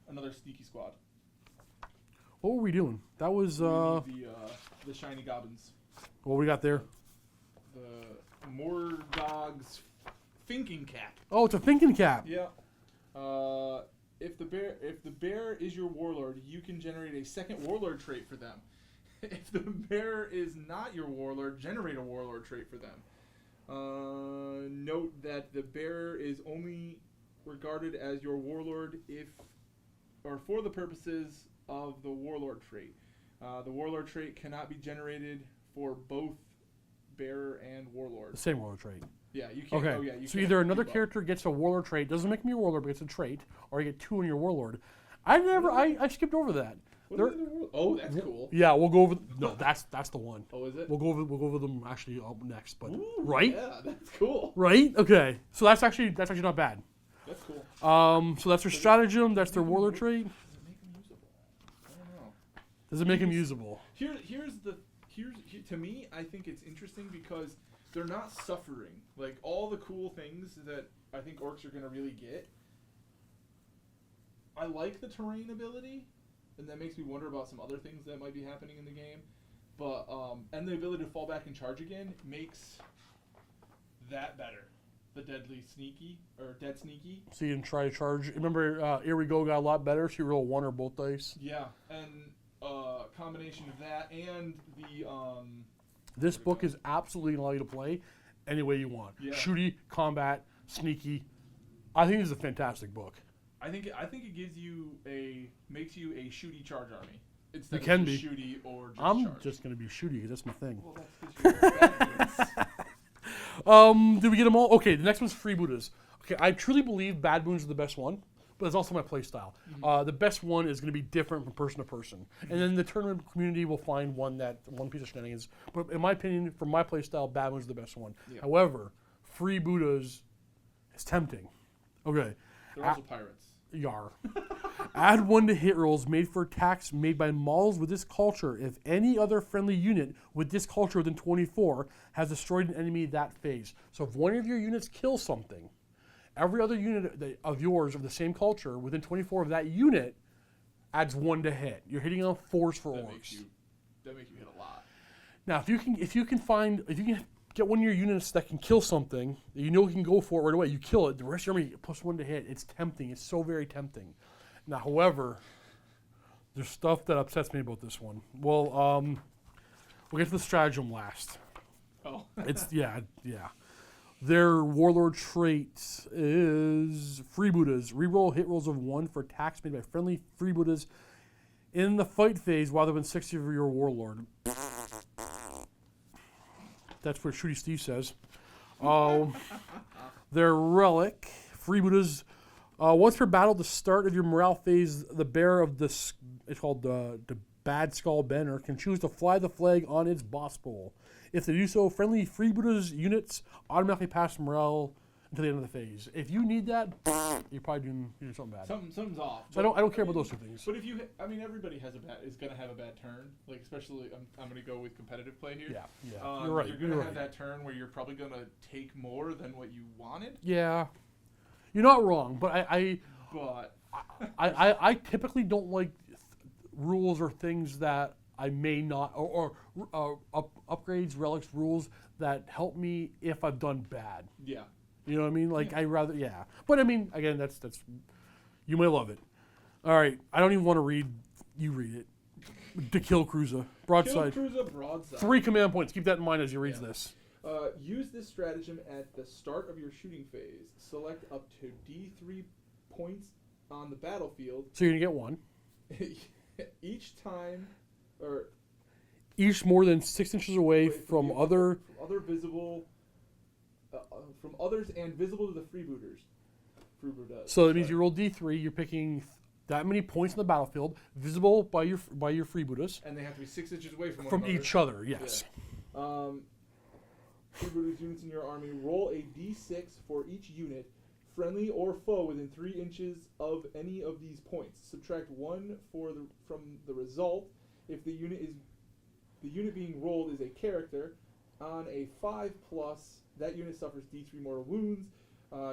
another sneaky squad. What were we doing? That was the shiny Gubbins. What we got there? The Morgog's thinking cap. Oh, it's a thinking cap. Yeah. If the bear is your warlord, you can generate a second warlord trait for them. If the bear is not your warlord, generate a warlord trait for them. Note that the bear is only regarded as your warlord for the purposes of the warlord trait. The warlord trait cannot be generated for both bearer and warlord. The same warlord trait. Yeah, you can't. Okay. Oh, yeah, you so can't either another character gets a warlord trait, doesn't make him your warlord, but gets a trait, or you get 2 on your warlord. I skipped over that. Oh, that's cool. Yeah, we'll go over. No, that's the one. Oh, is it? We'll go over them actually up next, but Ooh, right? Yeah, that's cool. Right? Okay. So that's actually not bad. That's cool. So that's their stratagem. That's their warlord trait. Does it make them usable? I don't know. Does it make him usable? Here's to me, I think it's interesting because they're not suffering. Like all the cool things that I think orcs are gonna really get. I like the terrain ability, and that makes me wonder about some other things that might be happening in the game. But and the ability to fall back and charge again makes that better. The dead sneaky. So you can try to charge. Remember, Here We Go got a lot better. So you roll 1 or both dice. Yeah, and combination of that and the This book is absolutely going to allow you to play any way you want. Yeah. Shooty, combat, sneaky. I think this is a fantastic book. I think it makes you a shooty charge army instead You can of be. just shooty or just I'm charge. just going to be shooty because that's my thing. Well, that's because you're Did we get them all? Okay, the next one's Freebooters. Okay, I truly believe Bad Moons are the best one, but it's also my play style. Mm-hmm. The best one is going to be different from person to person. Mm-hmm. And then the tournament community will find one piece of shenanigans. But in my opinion, for my play style, Bad Moons is the best one. Yeah. However, Freebooters is tempting. Okay. They're also pirates. Yar. Add 1 to hit rolls made for attacks made by models with this culture if any other friendly unit with this culture within 24 has destroyed an enemy that phase. So if one of your units kills something, every other unit of yours of the same culture within 24 of that unit adds 1 to hit. You're hitting on 4s for orcs. That makes you hit a lot. Now, if you can get one of your units that can kill something, that you know can go for it right away, you kill it. The rest of your army +1 to hit. It's tempting. It's so very tempting. Now, however, there's stuff that upsets me about this one. Well, we'll get to the stratagem last. Oh. Yeah. Their Warlord Traits is Freebooters. Reroll hit rolls of 1 for attacks made by friendly Freebooters in the fight phase while they're within 60 of your Warlord. That's what Shooty Steve says. Their Relic. Freebooters. Once per battle, the start of your morale phase, the bearer of this, it's called the Bad Skull Banner, can choose to fly the flag on its boss pole. If they do so, friendly Freebooters units automatically pass morale until the end of the phase. If you need that, you're probably doing something bad. Something's off. So I don't care about those two things. But if you, everybody is gonna have a bad turn. Like especially, I'm gonna go with competitive play here. Yeah. You're right. You're gonna have that turn where you're probably gonna take more than what you wanted. Yeah, you're not wrong, but I typically don't like rules or things that I may not, or upgrades, relics, rules that help me if I've done bad. Yeah. You know what I mean? Like, I rather, yeah. But I mean, again, that's, you may love it. All right, I don't even want to read, you read it. The Kill Cruiser, broadside. Kill Cruiser, broadside. 3 command points, keep that in mind as you read this. Use this stratagem at the start of your shooting phase. Select up to D3 points on the battlefield. So you're going to get 1. Each time, or each more than 6 inches away from other visible, from others and visible to the freebooters. So that means you roll D3. You're picking that many points on the battlefield, visible by your freebooters, and they have to be 6 inches away from each other. Yes. Yeah. Freebooters units in your army roll a D6 for each unit, friendly or foe, within 3 inches of any of these points. Subtract 1 from the result if the unit being rolled is a character. On a 5+, that unit suffers D3 mortal wounds.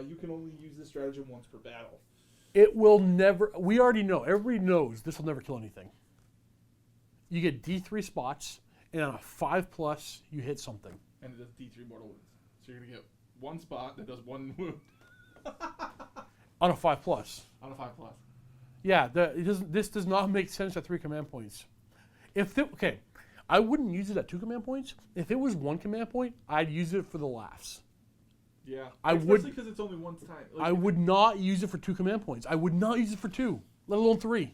You can only use this stratagem once per battle. It will never. We already know. Everybody knows this will never kill anything. You get D3 spots, and on a 5+, you hit something. And it does D3 mortal wounds. So you're gonna get 1 spot that does 1 wound. On a 5+. On a 5+. Yeah, this does not make sense at 3 command points. I wouldn't use it at 2 command points. If it was 1 command point, I'd use it for the laughs. Yeah, especially because it's only one time. I would not use it for 2 command points. I would not use it for 2, let alone 3.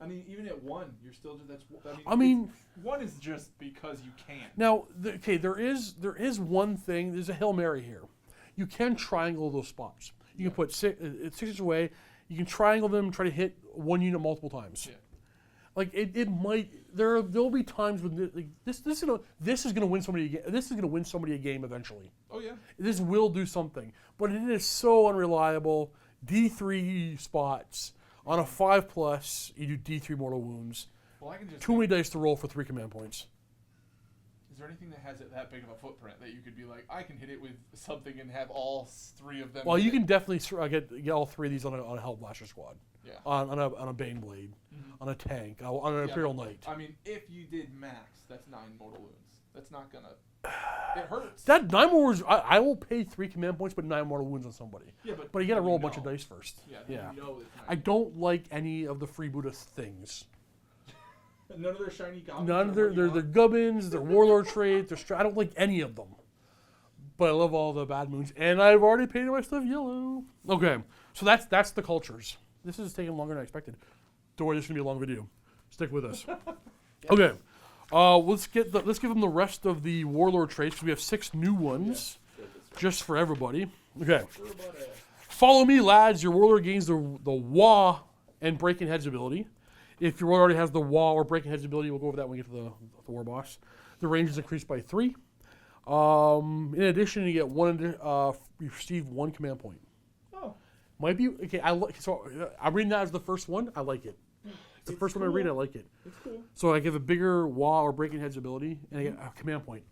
I mean, even at 1, you're still just I mean 1 is just because you can. Now, there is one thing. There's a Hail Mary here. You can triangle those spots. You can put 6 inches away. You can triangle them, try to hit 1 unit multiple times. Yeah. Like it might. There'll be times when this is gonna win somebody. This is gonna win somebody a game eventually. Oh yeah. This will do something, but it is so unreliable. D3 spots on a 5+. You do D3 mortal wounds. Well, I can just too many dice to roll for 3 command points. Is there anything that has that big of a footprint that you could be like, I can hit it with something and have all 3 of them? Well, you can definitely get all 3 of these on a Hellblaster squad. Yeah. On a Baneblade, on a tank, on an Imperial Knight. I mean, if you did max, that's 9 mortal wounds. That's not gonna. It hurts. That 9 mortal wounds. I will pay 3 command points, but 9 mortal wounds on somebody. Yeah, but you got to roll a bunch of dice first. Yeah. You know I don't like any of the freebooter things. None of their shiny goblins. None of their Gubbins, their Warlord Traits, I don't like any of them. But I love all the bad moons, and I've already painted my stuff yellow. Okay, so that's the cultures. This is taking longer than I expected. Don't worry, this is gonna be a long video. Stick with us. Okay, let's give them the rest of the Warlord traits because we have 6 new ones, just for everybody. Okay, follow me, lads. Your Warlord gains the Wah and Breaking Heads ability. If your Warlord already has the Wah or Breaking Heads ability, we'll go over that when we get to the War Boss. The range is increased by 3. In addition, you get you receive 1 command point. Oh. Might be okay. I'm reading that as the first one. I like it. It's the first one I read. I like it. It's cool. So I give a bigger Wah or Breaking Heads ability, and I get a command point.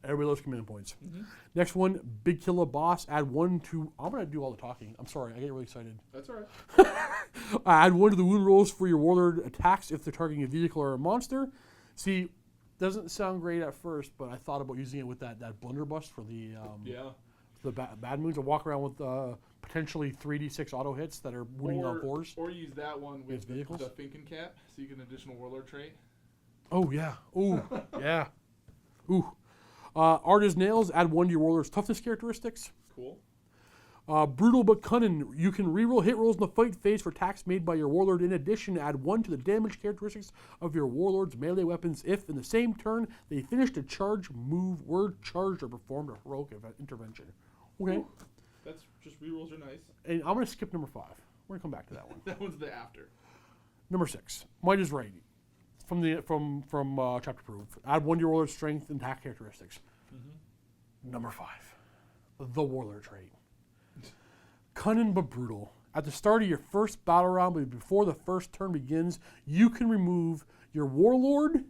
Everybody loves command points. Mm-hmm. Next one, Big Killer Boss. Add 1 to. I'm gonna do all the talking. I'm sorry. I get really excited. That's all right. Add 1 to the wound rolls for your Warlord attacks if they're targeting a vehicle or a monster. See, doesn't sound great at first, but I thought about using it with that blunderbuss for the bad moons. I walk around with potentially 3d6 auto hits that are winning on 4s. Or use that one with vehicles. the Finken Cap, so you get an additional Warlord trait. Oh yeah. Ooh. Yeah. Ooh. Art as nails. Add 1 to your warlord's toughness characteristics. Cool. Brutal but cunning. You can reroll hit rolls in the fight phase for attacks made by your warlord. In addition, add 1 to the damage characteristics of your warlord's melee weapons if, in the same turn, they finished a charge, move, were charged, or performed a heroic intervention. Okay. Ooh. That's just rerolls are nice. And I'm going to skip number 5. We're going to come back to that one. That one's the after. Number 6. Might is right. From chapter proof. Add 1 to your warlord's strength and attack characteristics. Mm-hmm. Number 5. The Warlord Trait. Cunning but brutal. At the start of your first battle round, but before the first turn begins, you can remove your Warlord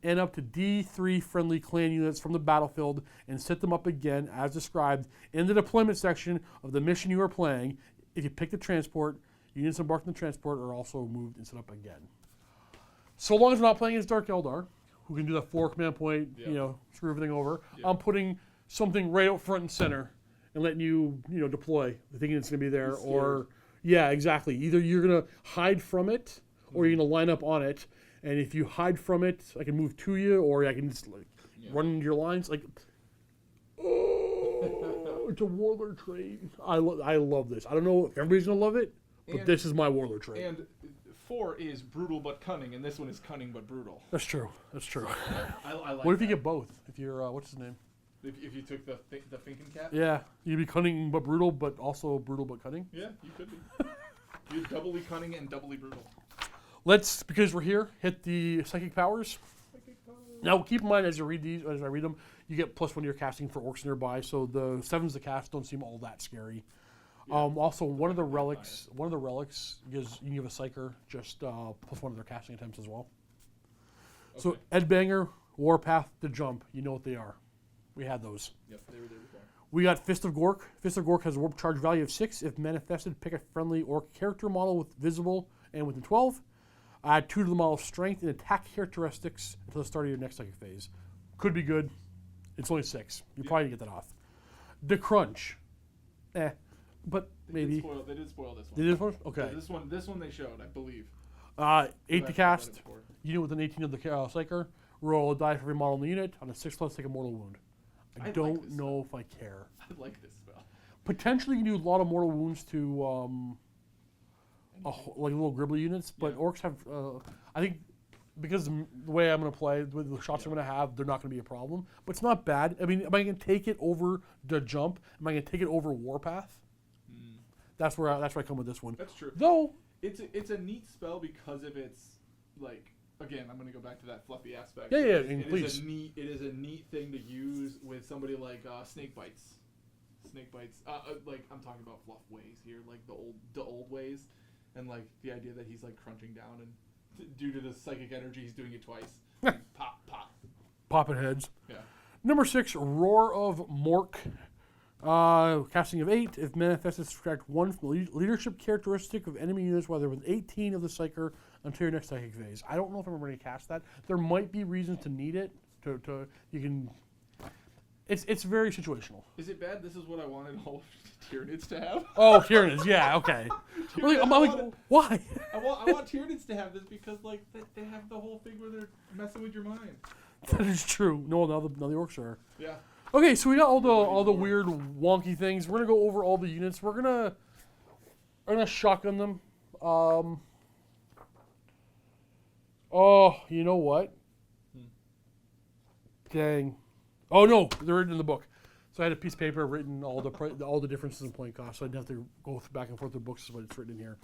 and up to D3 friendly clan units from the battlefield and set them up again as described in the deployment section of the mission you are playing. If you pick the transport, units embarked on the transport are also moved and set up again. So long as we're not playing as Dark Eldar, who can do the 4 command point, screw everything over, I'm putting something right out front and center and letting you, deploy, thinking it's going to be there. Or, yeah, exactly. Either you're going to hide from it or you're going to line up on it. And if you hide from it, I can move to you, or I can just run into your lines. It's a Warlord trait. I love this. I don't know if everybody's going to love it, but this is my Warlord trait. And 4 is brutal but cunning, and this one is cunning but brutal. That's true. I like what if you get both? If you're, what's his name? If you took the Finken Cap? Yeah, you'd be cunning but brutal, but also brutal but cunning. Yeah, you could be. You're doubly cunning and doubly brutal. Let's, because we're here, hit the psychic powers. Now, keep in mind as I read them, you get +1 to your casting for orcs nearby, so the 7s to cast don't seem all that scary. Yeah. Also, one of the relics gives you can give a psyker just +1 of their casting attempts as well. Okay. So Edbanger, Warpath, the jump, you know what they are. We had those. Yep, they were there before. We got Fist of Gork. Fist of Gork has a warp charge value of 6. If manifested, pick a friendly orc character model with visible and within 12. Add 2 to the model's strength and attack characteristics until the start of your next psychic phase. Could be good. It's only 6. You probably get that off. The Crunch. But maybe. They did spoil this one. They did spoil? Okay. Yeah, this one they showed, I believe. 8 to cast. Unit with an 18 of the Psyker. Roll a die for every model in the unit. On a 6+, take a mortal wound. I don't know if I care. I like this spell. Potentially, you can do a lot of mortal wounds to like little gribbly units, but orcs have. I think because the way I'm going to play, with the shots I'm going to have, they're not going to be a problem. But it's not bad. I mean, am I going to take it over the jump? Am I going to take it over Warpath? That's where I come with this one. That's true. Though it's a neat spell because of its Again, I'm going to go back to that fluffy aspect. Yeah, please. It is a neat thing to use with somebody like snake bites. I'm talking about fluff ways here, like the old ways, and the idea that he's crunching down and due to the psychic energy, he's doing it twice. Pop. Popping heads. Yeah. Number 6, Roar of Mork. Casting of 8. If manifested, subtract 1 from the leadership characteristic of enemy units, whether with 18 of the Psyker until your next psychic phase. I don't know if I'm ready to cast that. There might be reasons to need it. You can. It's very situational. Is it bad? This is what I wanted all Tyranids to have. Oh, Tyranids, yeah, okay. I'm like, why? I want Tyranids to have this because they have the whole thing where they're messing with your mind. That is true. No, now the orcs are. Yeah. Okay, so we got all the weird wonky things. We're gonna go over all the units. We're gonna shotgun them. Oh, you know what? Dang. Oh no, they're written in the book. So I had a piece of paper written all the differences in point cost. So I didn't have to go back and forth with books, but it's written in here.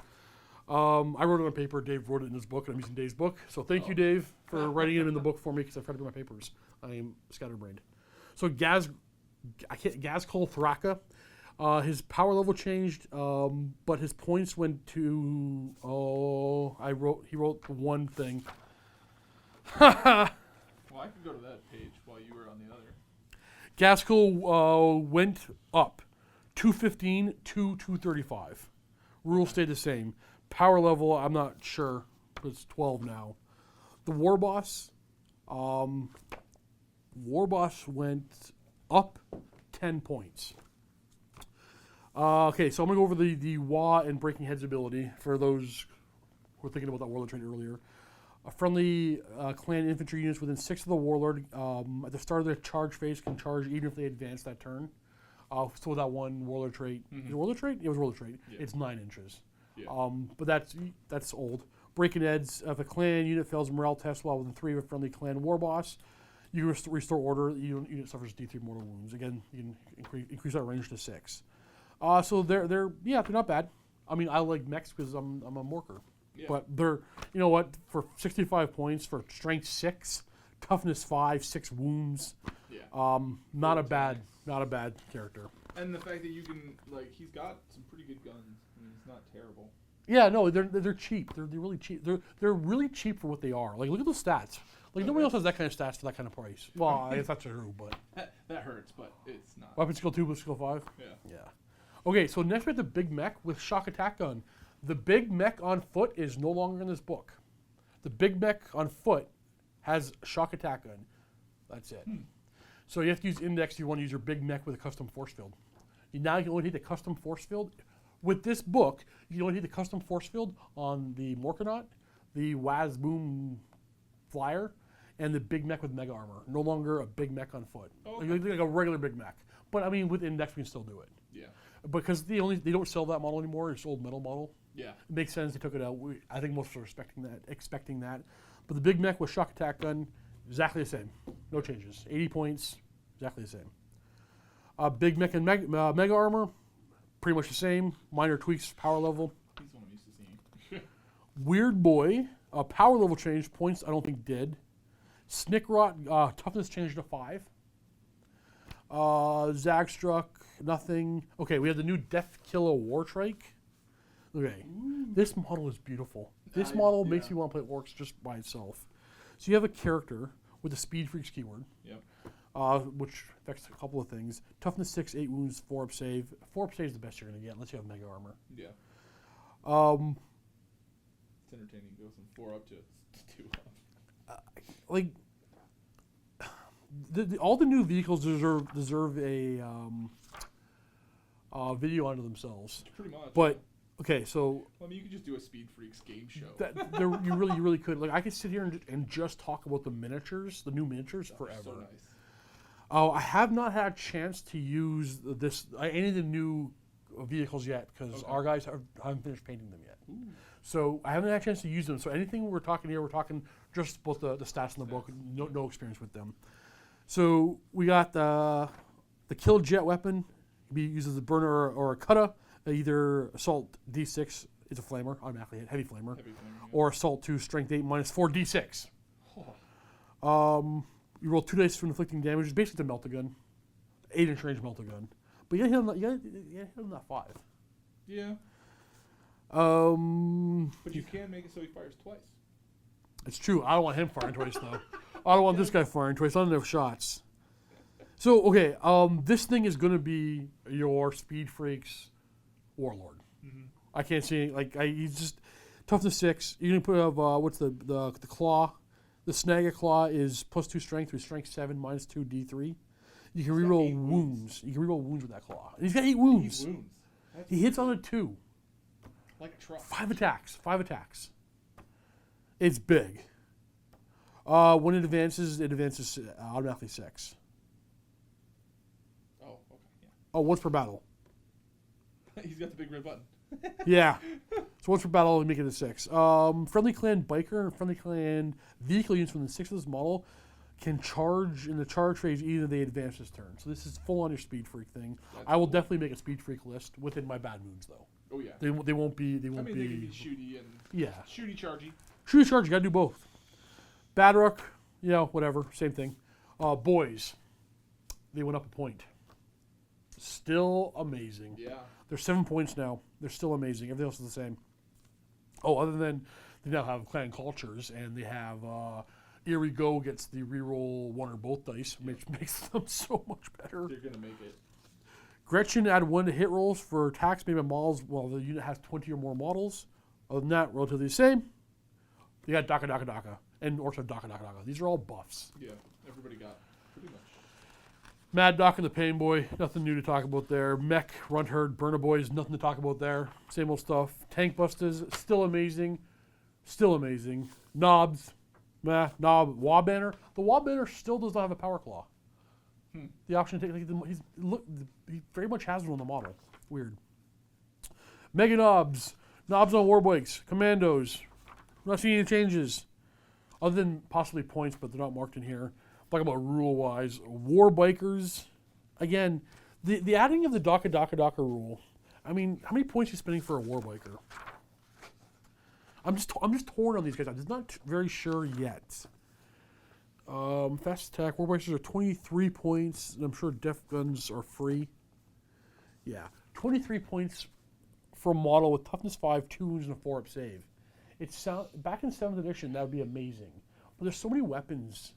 I wrote it on paper. Dave wrote it in his book, and I'm using Dave's book. So thank you, Dave, for writing it in the book for me because I forgot to do my papers. I am scatterbrained. So Gazkul Thraka, his power level changed, but his points went to he wrote one thing. Well, I could go to that page while you were on the other. Gazkul went up 215 to 235. Rules stayed the same. Power level, I'm not sure, but it's 12 now. The War Boss, War Boss went up 10 points. Okay, so I'm going to go over the Wa and Breaking Heads ability for those who were thinking about that Warlord trait earlier. A friendly clan infantry units within 6 of the Warlord at the start of their charge phase can charge even if they advance that turn. So that one Warlord trait. Is it Warlord trait? It was Warlord trait. Yeah. It's 9 inches. Yeah. But that's old. Breaking Heads, if a clan unit fails a morale test while within 3 of a friendly clan war boss, you can restore order. Unit suffers D3 mortal wounds. Again, you can increase that range to 6. So they're not bad. I mean, I like mechs because I'm a morker. Yeah. But they're, you know what, for 65 points, for strength 6, toughness 5, 6 wounds. Yeah. Not a bad character. And the fact that you can, like, he's got some pretty good guns. I mean, it's not terrible. Yeah, no, they're cheap. They're really cheap. They're really cheap for what they are. Like, look at those stats. Like, nobody else has that kind of stats for that kind of price. Well, I guess that's true, but that hurts, but it's not. Weapon skill 2, weapon skill 5. Yeah. Yeah. Okay, so next we have the big mech with shock attack gun. The big mech on foot is no longer in this book. The big mech on foot has shock attack gun. That's it. So you have to use index if you want to use your big mech with a custom force field. Now you can only hit the custom force field. With this book, you can only hit the custom force field on the Morkanaut, the Waz Boom Flyer, and the big mech with mega armor. No longer a big mech on foot. Oh, okay. Like a regular big mech. But I mean, with index, we can still do it. Yeah. Because they don't sell that model anymore. It's old metal model. Yeah. It makes sense. They took it out. I think most are expecting that. But the big mech with shock attack gun, exactly the same. No changes. 80 points, exactly the same. Big mech and mega armor, pretty much the same. Minor tweaks, power level. He's one I'm used to seeing. Weird Boy, power level change, points I don't think did. Snickrot, toughness changed to 5. Zagstruck, nothing. Okay, we have the new Death Killer War Trike. Okay, this model is beautiful. This model makes me want to play Orcs just by itself. So you have a character with the Speed Freaks keyword. Yep. Which affects a couple of things. Toughness 6, 8 wounds, 4 up save. 4 up save is the best you're going to get unless you have mega armor. Yeah. It's entertaining. It goes from 4 up to 2 up. All the new vehicles deserve a video unto themselves. Pretty much. But okay, so I mean, you could just do a Speed Freaks game show. You really could. Like, I could sit here and just talk about the miniatures, the new miniatures, forever. So nice. I have not had a chance to use any of the new vehicles yet because our guys haven't finished painting them yet. Ooh. So I haven't had a chance to use them. So anything we're talking here, we're talking just about the stats in the book. No experience with them. So we got the kill jet weapon. It can be used as a burner or a cutter. Either assault D6 is a flamer, automatically hit, heavy flamer, yeah. Or assault 2, strength 8, minus 4 D6. Oh. You roll 2 dice for inflicting damage. It's basically the melt-a-gun, 8-inch range melt-a-gun. But you gotta hit him that 5. Yeah. But you can make it so he fires twice. It's true. I don't want him firing twice though. I don't want this guy firing twice. I don't have shots. So okay, this thing is gonna be your Speed Freaks Warlord. Mm-hmm. I can't see he's just toughness 6. You can put what's the claw? The Snagger Claw is plus 2 strength with strength 7, minus 2 D3. You can reroll wounds. You can reroll wounds with that claw. And he's got 8 wounds. 8 wounds. He hits on a 2. Like a truck. 5 attacks. It's big. When it advances automatically 6. Oh, okay. Yeah. Oh, once per battle. He's got the big red button. Yeah. So once per battle, we make it a 6. Friendly Clan Biker and Friendly Clan vehicle units from the 6 of this model can charge in the charge phase either they advance this turn. So this is full on your Speed Freak thing. I will definitely make a Speed Freak list within my bad moons though. Oh yeah. They won't be. They can be shooty and shooty chargy. Shooty chargy. You gotta do both. Bad Rook, whatever, same thing. Boys, they went up a point. Still amazing. Yeah. They're 7 points now. They're still amazing. Everything else is the same. Oh, other than they now have Clan Kulturs, and they have Eerie Go gets the reroll 1 or both dice, which makes them so much better. They're going to make it. Gretchen add 1 to hit rolls for attacks made by models while the unit has 20 or more models. Other than that, relatively the same. You got Daka Daka Daka, and Orcs have Daka Daka Daka. These are all buffs. Yeah, everybody got pretty Mad Doc and the Pain Boy, nothing new to talk about there. Mech, Runt Herd, Burner Boys, nothing to talk about there. Same old stuff. Tank Busters, still amazing. Still amazing. Knobs, Knob, Wah Banner. The Wah Banner still does not have a Power Claw. The option to take, he very much has one on the model. Weird. Mega Knobs, Knobs on Warbikes, Commandos. Not seeing any changes. Other than possibly points, but they're not marked in here. Talking about rule-wise. War Bikers. Again, the adding of the Daka rule. I mean, how many points are you spending for a War Biker? I'm just torn on these guys. I'm just not very sure yet. Fast attack. War Bikers are 23 points. And I'm sure Def Guns are free. Yeah. 23 points for a model with toughness 5, 2 wounds, and a 4-up save. Back in 7th edition, that would be amazing. But there's so many weapons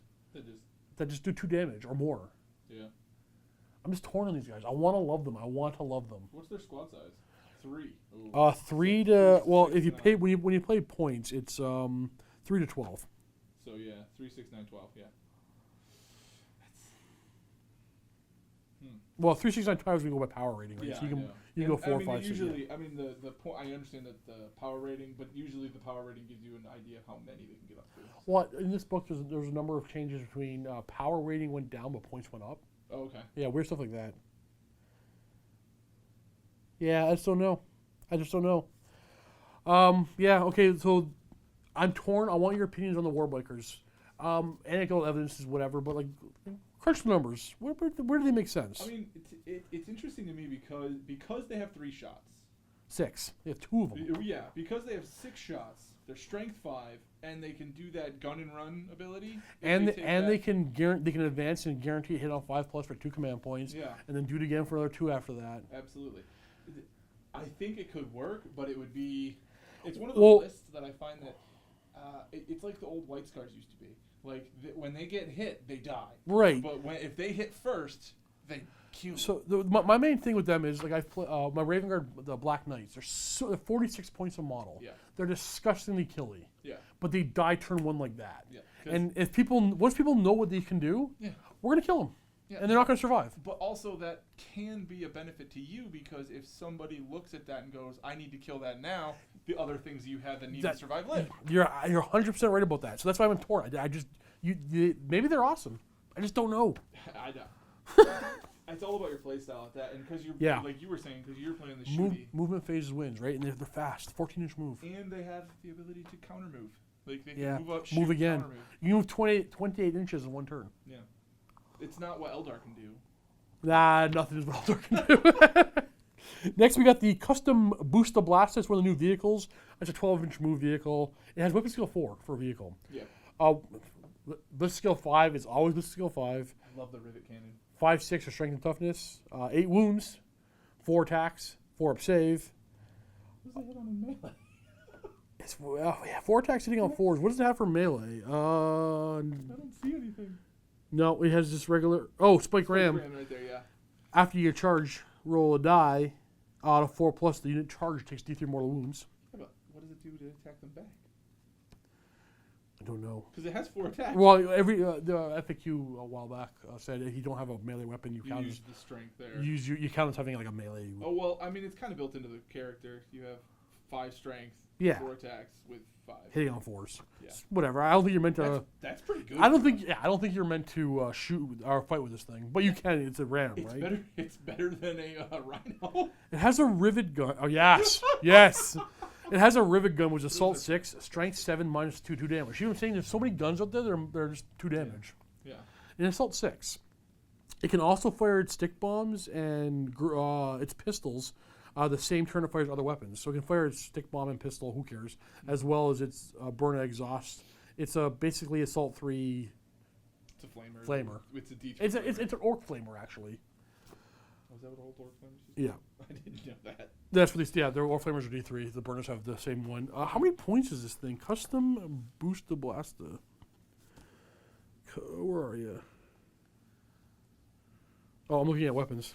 that just do 2 damage or more. Yeah. I'm just torn on these guys. I want to love them. What's their squad size? 3. Ooh. 3 to if you pay when you play points, it's 3 to 12. So yeah, 3, 6, 9, 12. Yeah. Well, 3, 6, 9, 12 is we go by power rating, right? Yeah, so you can and, go 4, 5, 6. Usually, I mean the point. I understand that the power rating, but usually the power rating gives you an idea of how many they can get up to. Well, in this book, there's a number of changes between power rating went down, but points went up. Oh, okay. Yeah, weird stuff like that. Yeah, I just don't know. Yeah, okay, so I'm torn. I want your opinions on the War Bikers. Anecdotal evidence is whatever, but like, crunch the numbers. Where do they make sense? I mean, it's interesting to me because they have 3 shots. 6. They have 2 of them. Yeah, because they have 6 shots. They're strength 5, and they can do that gun and run ability. They can advance and guarantee a hit on 5+ for 2 command points. Yeah. And then do it again for another 2 after that. Absolutely. I think it could work, but it would be. It's one of those lists that I find that it's like the old White Scars used to be. Like when they get hit, they die. Right. But if they hit first, they kill. So my main thing with them is like I've played my Raven Guard, the Black Knights. They're 46 points a model. Yeah. They're disgustingly killy. Yeah. But they die turn 1 like that. Yeah. And once people know what they can do, we're gonna kill them. Yeah. And they're not gonna survive. But also that can be a benefit to you because if somebody looks at that and goes, "I need to kill that now," the other things you have that need to survive live. You're 100% right about that. So that's why I'm torn. I just maybe they're awesome. I just don't know. I know. It's all about your playstyle at that, and because you're like you were saying, because you're playing the shooty. Movement phases wins, right? And they're fast, 14-inch move. And they have the ability to counter move. Like they can move up, move again. Counter move. You move 28 inches in 1 turn. Yeah, it's not what Eldar can do. Nah, nothing is what Eldar can do. Next, we got the custom Booster Blast. That's one of the new vehicles. It's a 12-inch move vehicle. It has weapon skill 4 for a vehicle. Yeah. Blitz skill 5 is always Blitz skill 5. I love the rivet cannon. 5, 6 for strength and toughness. 8 wounds. 4 attacks. 4-up save. What does it hit on in melee? It's 4 attacks hitting on 4s. What does it have for melee? I don't see anything. No, it has just regular. Spike Ram. Ram right there, yeah. After you charge, roll a die. Out of 4+, the unit charge takes D3 mortal wounds. Yeah, but what does it do to attack them back? I don't know. Because it has 4 attacks. Well, the FAQ a while back said if you don't have a melee weapon, you count use the strength there. You count as having like a melee. Oh well, I mean it's kind of built into the character. You have 5 strength, 4 attacks with 5 hitting on 4s. Yeah. Whatever. I don't think you're meant to. That's pretty good. I don't think you're meant to shoot or fight with this thing, but you can. It's a ram, right? It's better than a rhino. It has a rivet gun. Oh yes, yes. It has a rivet gun, which is assault 6, strength 7, -2 damage. You know what I'm saying? There's so many guns out there, they're just 2 damage. Yeah. And assault 6. It can also fire its stick bombs and its pistols the same turn it fires other weapons. So it can fire its stick bomb and pistol, who cares, as well as its burn exhaust. It's basically assault 3. It's a flamer. It's a D3. It's an orc flamer, actually. Was that what old orc flamers used? Yeah. I didn't know that. That's what these. Yeah, their orc flamers are D3. The burners have the same one. How many points is this thing? Custom Booster Blaster. Where are you? Oh, I'm looking at weapons.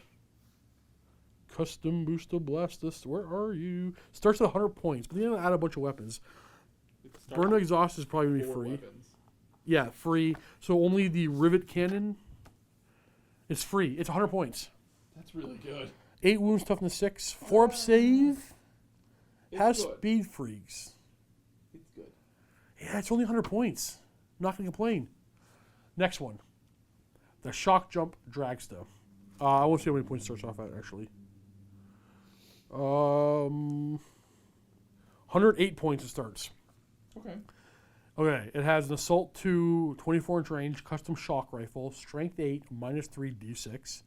Custom Booster Blaster. Where are you? Starts at 100 points, but then add a bunch of weapons. Burn exhaust is probably going to be free. Weapons. Yeah, free. So only the rivet cannon It's free. It's 100 points. That's really good. 8 wounds, toughness 6, 4 up save. It's Has good. speed freaks. It's good. Yeah, it's only 100 points. I'm not going to complain. Next one. The Shock Jump Dragster. I won't see how many points it starts off at, actually. 108 points it starts. Okay. Okay, it has an Assault 2, 24-inch range, custom shock rifle, Strength 8, -3 D6.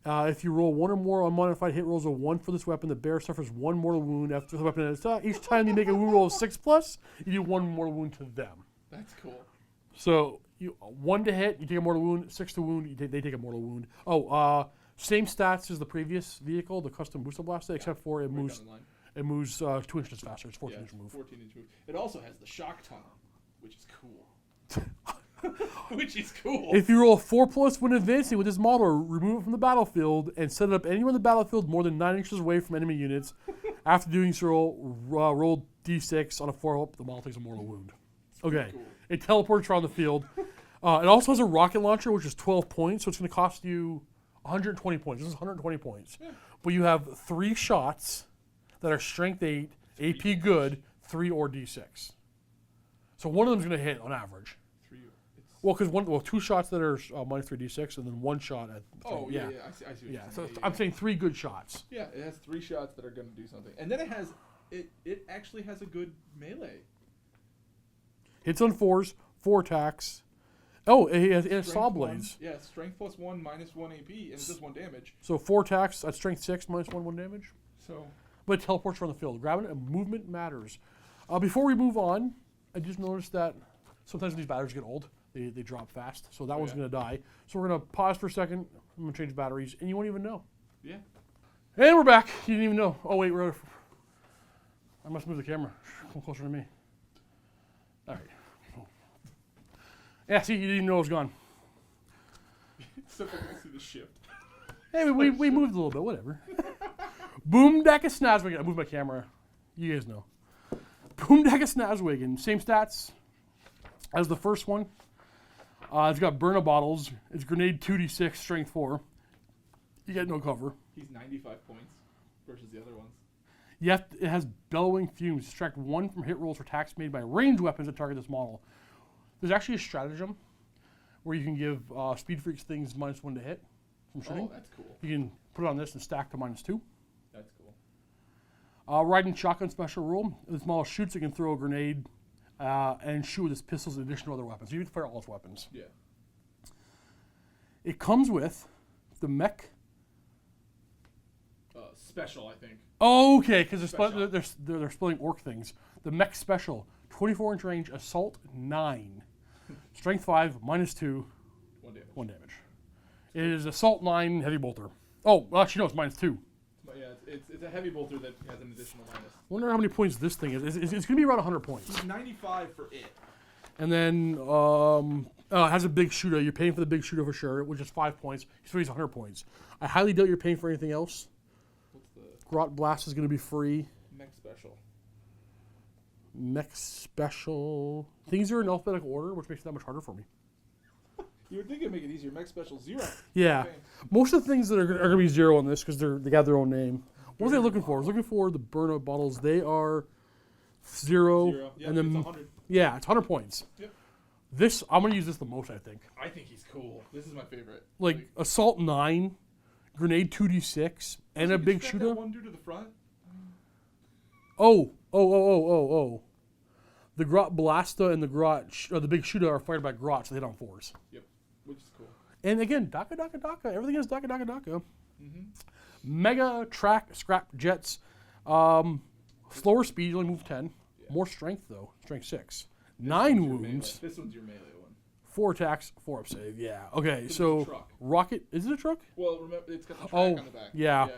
If you roll 1 or more unmodified hit rolls of 1 for this weapon, the bear suffers 1 mortal wound after the weapon is each time you make a wound roll of 6+, you do 1 mortal wound to them. That's cool. So, 1 to hit, you take a mortal wound, 6 to wound, they take a mortal wound. Same stats as the previous vehicle, the custom booster blaster, except for it moves 2 inches faster. It's 14-inch move. 14-inch move. It also has the shock tunnel, which is cool. Which is cool. If you roll a 4+ when advancing with this model, remove it from the battlefield and set it up anywhere in the battlefield more than 9 inches away from enemy units. After doing so, roll D6 on a 4-up, the model takes a mortal wound. Okay, cool. It teleports around the field. It also has a rocket launcher, which is 12 points, so it's going to cost you 120 points. This is 120 points. Yeah. But you have 3 shots that are Strength 8, AP good, 3 or D6. So one of them's going to hit on average. Well, because 2 shots that are -3 D6, and then 1 shot at. Oh yeah. I see what you're So saying. I'm saying 3 good shots. Yeah, it has 3 shots that are going to do something, and then it actually has a good melee. Hits on 4s, 4 attacks. Oh, it has saw blades. Yeah, strength +1, -1 AP, and it does 1 damage. So 4 attacks at strength 6, -1 damage. So. But it teleports around the field. Grabbing it, and movement matters. Before we move on, I just noticed that sometimes when these batteries get old, they drop fast. So that one's going to die. So we're going to pause for a second. I'm going to change batteries, and you won't even know. Yeah. And we're back. You didn't even know. Oh, wait. I must move the camera. Come closer to me. All right. Yeah, see, you didn't even know it was gone. Except I can see the shift. Hey, we moved a little bit. Whatever. Boomdaka Snazwigan. I moved my camera. You guys know. Boomdaka Snazwigan. Same stats as the first one. It's got burner bottles. It's grenade 2d6, strength 4. You get no cover. He's 95 points versus the other ones. Yet it has bellowing fumes. Subtract 1 from hit rolls for attacks made by ranged weapons that target this model. There's actually a stratagem where you can give speed freaks things -1 to hit from shooting. Oh, that's cool. You can put it on this and stack to -2. That's cool. Riding shotgun special rule. If this model shoots, it can throw a grenade and shoot with its pistols in addition to other weapons. So you can fire all its weapons. Yeah. It comes with the mech. Special, I think. Oh, okay, because they're splitting orc things. The mech special, 24-inch range, assault 9, strength 5, -2, 1 damage. It is assault 9, heavy bolter. Oh, well, actually no, it's -2. But yeah, it's a heavy bolter that has an additional minus. Wonder how many points this thing is. It's going to be around 100 points. He's 95 for it. And then it has a big shooter. You're paying for the big shooter for sure, which is 5 points. So he's 100 points. I highly doubt you're paying for anything else. What's the Grot Blast is going to be free. mech special? Mech special. Things are in alphabetical order, which makes it that much harder for me. You would think it'd make it easier. Mech special 0. Yeah. Okay. Most of the things that are going to be 0 on this because they got their own name. What was I looking for? I was looking for the burnout bottles. They are 0. Yeah, And then, it's 100. yeah, it's 100 points. Yep. This, I'm going to use this the most, I think. I think he's cool. This is my favorite. Like Assault 9, Grenade 2d6, and a big shooter. One dude to the front. Oh. The Grot Blasta and the big shooter are fired by Grot, so they hit on 4s. Yep, which is cool. And again, Daka. Everything is Daka. Mm-hmm. Mega track scrap jets. Slower speed, you only move 10. Yeah. More strength, though. Strength 6. 9 wounds. This one's your melee one. 4 attacks, 4 up save. Yeah. Okay, so so rocket. Is it a truck? Well, remember, it's got the track on the back. Yeah.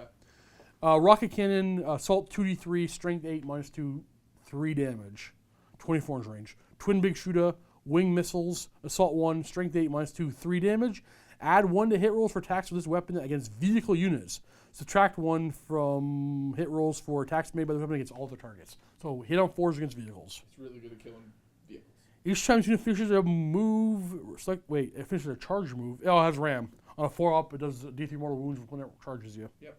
Rocket cannon, assault 2d3, strength 8, -2, 3 damage. 24-inch range. Twin big shooter, wing missiles, assault 1, strength 8, -2, 3 damage. Add 1 to hit rolls for attacks with this weapon against vehicle units. Subtract 1 from hit rolls for attacks made by the weapon against all other targets. So hit on 4s against vehicles. It's really good at killing vehicles. Each time this unit finishes a move, it finishes a charge move. Oh, it has ram. On a 4-up, it does D3 mortal wounds when it charges you. Yep.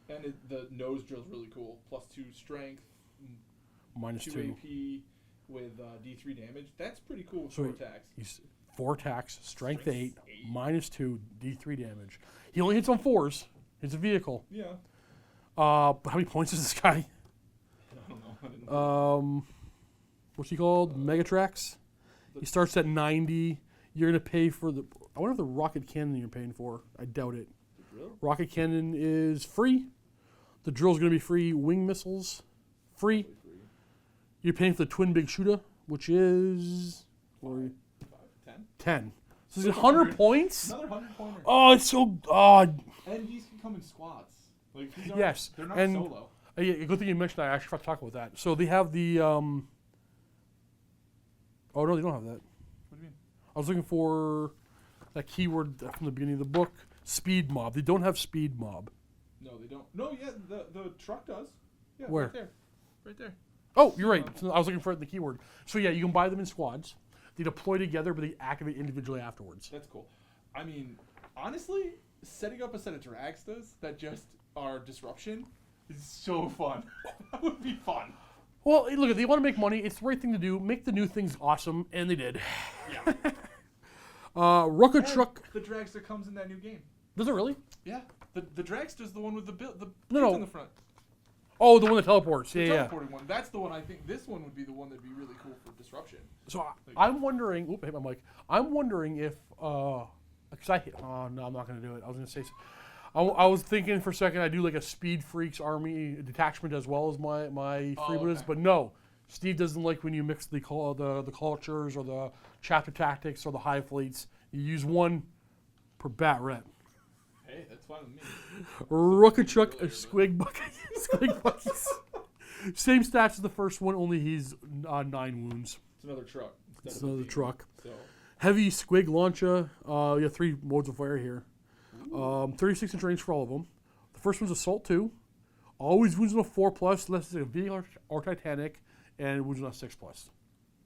And the nose drill's really cool. +2 strength, -2 AP with D3 damage. That's pretty cool with So 4 attacks. He's 4 attacks, strength 8, eight. -2, D3 damage. He only hits on 4s. It's a vehicle. Yeah. But how many points is this guy? I don't know. I didn't know. What's he called? Megatrax. He starts at 90. You're gonna pay for the. I wonder if the rocket cannon you're paying for. I doubt it. The drill? Rocket cannon is free. The drill's gonna be free. Wing missiles, free. Totally free. You're paying for the twin big shooter, which is 5, 10. 10. So it's 100 points. Another 100 pointer. Oh, it's so odd. And these can come in squads. Like these aren't, Yes, they're not and- solo. Yeah, good thing you mentioned that. I actually forgot to talk about that. So they have the. Oh no, they don't have that. What do you mean? I was looking for that keyword from the beginning of the book. Speed mob. They don't have speed mob. No, they don't. No, yeah, the truck does. Yeah, Where? Right there. Right there. Oh, you're right. So I was looking for the keyword. So yeah, you can buy them in squads. They deploy together, but they activate individually afterwards. That's cool. I mean, honestly, setting up a set of dragstas that just are disruption is so fun. That would be fun. Well, hey, look, if they want to make money, it's the right thing to do. Make the new things awesome, and they did. Yeah. Rucka And Truck. the dragster comes in that new game. Does it really? Yeah. The dragster's the one with the No, no, no. in the front. Oh, the one that teleports. The Yeah, yeah. teleporting one. That's the one I think. This one would be the one that'd be really cool for disruption. So I'm wondering. Oop, I hit my mic. I'm wondering if because I hit. Oh no, I'm not gonna do it. I was gonna say. I was thinking for a second I'd do like a Speed Freaks army detachment as well as my freebooters, okay. but no. Steve doesn't like when you mix the cultures or the chapter tactics or the high fleets. You use one per bat rep. Hey, that's fine with me. Rookachuk, Squig Buckies. Squig Buckies. Same stats as the first one, only he's 9 wounds. It's another truck. instead It's of a another team. truck. So, Heavy Squig Launcher. You have 3 modes of fire here. 36-inch range for all of them. The first one's Assault 2. Always wounds on a 4+, unless it's a vehicle or Titanic, and wounds on a 6+.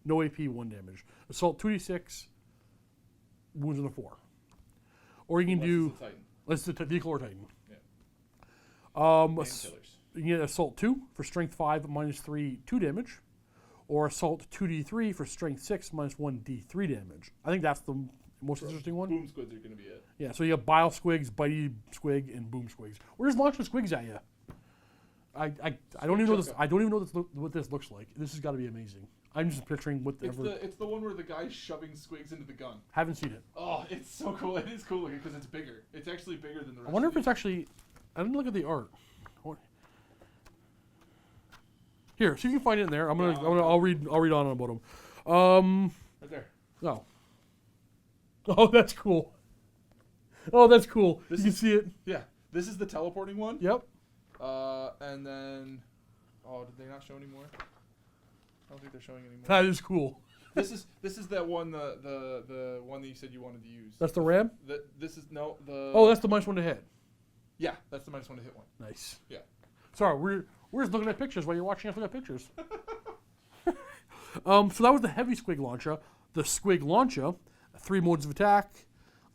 No AP, 1 damage. Assault 2d6, wounds on a 4. Or you can unless do, it's a Titan. unless it's a vehicle or Titan. Yeah. Um, Killers. You can get Assault 2 for Strength 5, -3, 2 damage. Or Assault 2d3 for Strength 6, -1, d3 damage. I think that's the most interesting one. Boom squids are going to be it. Yeah, so you have Bile Squigs, Bitey Squig, and Boom Squigs. We're just launching squigs at you. I don't even know this. I don't even know what this looks like. This has got to be amazing. I'm just picturing whatever. It's the one where the guy's shoving squigs into the gun. Haven't seen it. Oh, it's so cool. It is cool looking because it's bigger. It's actually bigger than the rest. I wonder of if it's actually. I didn't look at the art. Here, see if you can find it in there. I'll read on about them. right there. Oh. Oh, that's cool. Oh, that's cool. This you can is- see it. Yeah, this is the teleporting one. Yep. And then, did they not show anymore? I don't think they're showing anymore. That is cool. This is that one the one that you said you wanted to use. That's the ram? This is no the. Oh, that's the minus one to hit. Yeah, that's the minus one to hit one. Nice. Yeah. Sorry, we're just looking at pictures while you're watching us look at pictures. So that was the heavy Squig Launcher. The Squig Launcher, 3 modes of attack.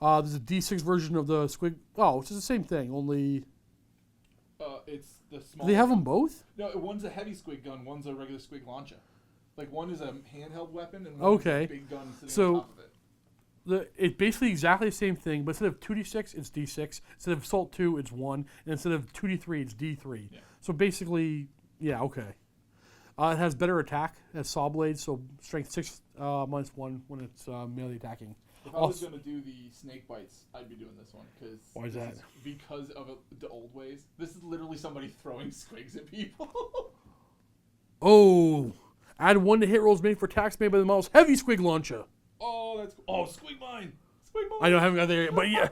There's a D6 version of the Squig. Oh, it's just the same thing, only. It's the small. Do they have them both? No, one's a heavy squig gun, one's a regular squig launcher. Like one is a handheld weapon and one's Okay. a big gun sitting So- on top of it. It's basically exactly the same thing, but instead of 2d6, it's d6. Instead of Assault 2, it's 1. And instead of 2d3, it's d3. Yeah. So basically, yeah, okay. It has better attack. It has saw blades, so strength 6 -1 when it's melee attacking. If I was gonna do the snake bites, I'd be doing this one because. Why is that? Because of the old ways. This is literally somebody throwing squigs at people. Oh, add 1 to hit rolls made for attacks made by the mouse. Heavy Squig Launcher. Oh, that's cool. Oh, squig mine. Squig mine. I know I haven't got there yet, but yeah.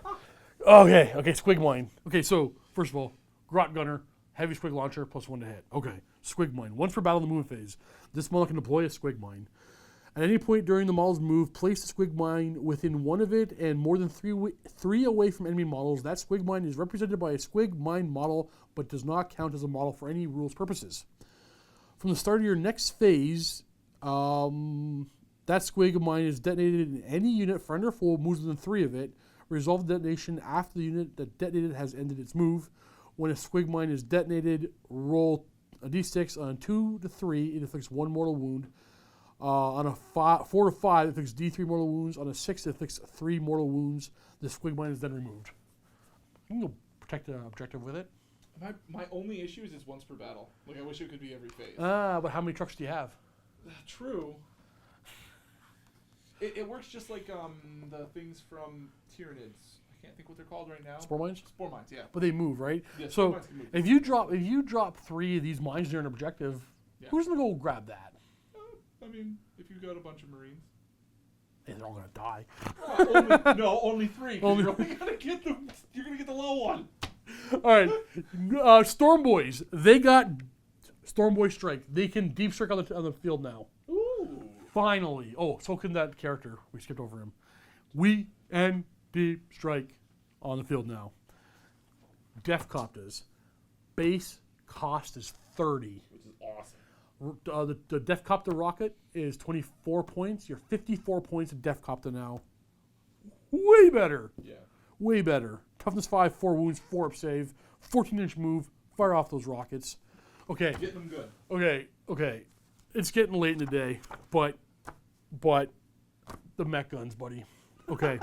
Okay, Squig Mine. Okay, so first of all, Grot Gunner, Heavy Squig Launcher, +1 to hit. Okay, Squig Mine. Once per battle in the movement phase, this model can deploy a Squig Mine. At any point during the model's move, place the Squig Mine within 1 of it and more than 3 away from enemy models. That Squig Mine is represented by a Squig Mine model, but does not count as a model for any rules purposes. From the start of your next phase, that Squig Mine is detonated in any unit, friend or foe, moves within 3 of it. Resolve the detonation after the unit that detonated has ended its move. When a squig mine is detonated, roll a d6. On a 2 to 3, it inflicts 1 mortal wound. On a 4 to 5, it inflicts d3 mortal wounds. On a 6, it inflicts 3 mortal wounds. The squig mine is then removed. You can go protect the objective with it. My only issue is it's once per battle. Like, I wish it could be every phase. But how many trucks do you have? True. It works just like the things from Tyranids. I can't think what they're called right now. Spore mines? Spore mines, yeah. But they move, right? Yeah, spore so mines can move. if you drop 3 of these mines near an objective, who's gonna go grab that? I mean, if you got a bunch of Marines. Hey, they're all gonna die. Only 3. You're only gonna get you're gonna get the low one. All right, Storm Boys. They got Storm Boy Strike. They can deep strike on the field now. Ooh. Finally. Oh, so can that character. We skipped over him. We and deep strike on the field now. Def Copters. Base cost is 30. Which is awesome. The Def Copter rocket is 24 points. You're 54 points of Def Copter now. Way better. Yeah. Way better. Toughness 5, 4 wounds, 4 up save, 14-inch move. Fire off those rockets. Okay. Getting them good. Okay. It's getting late in the day, but the mech guns, buddy. Okay.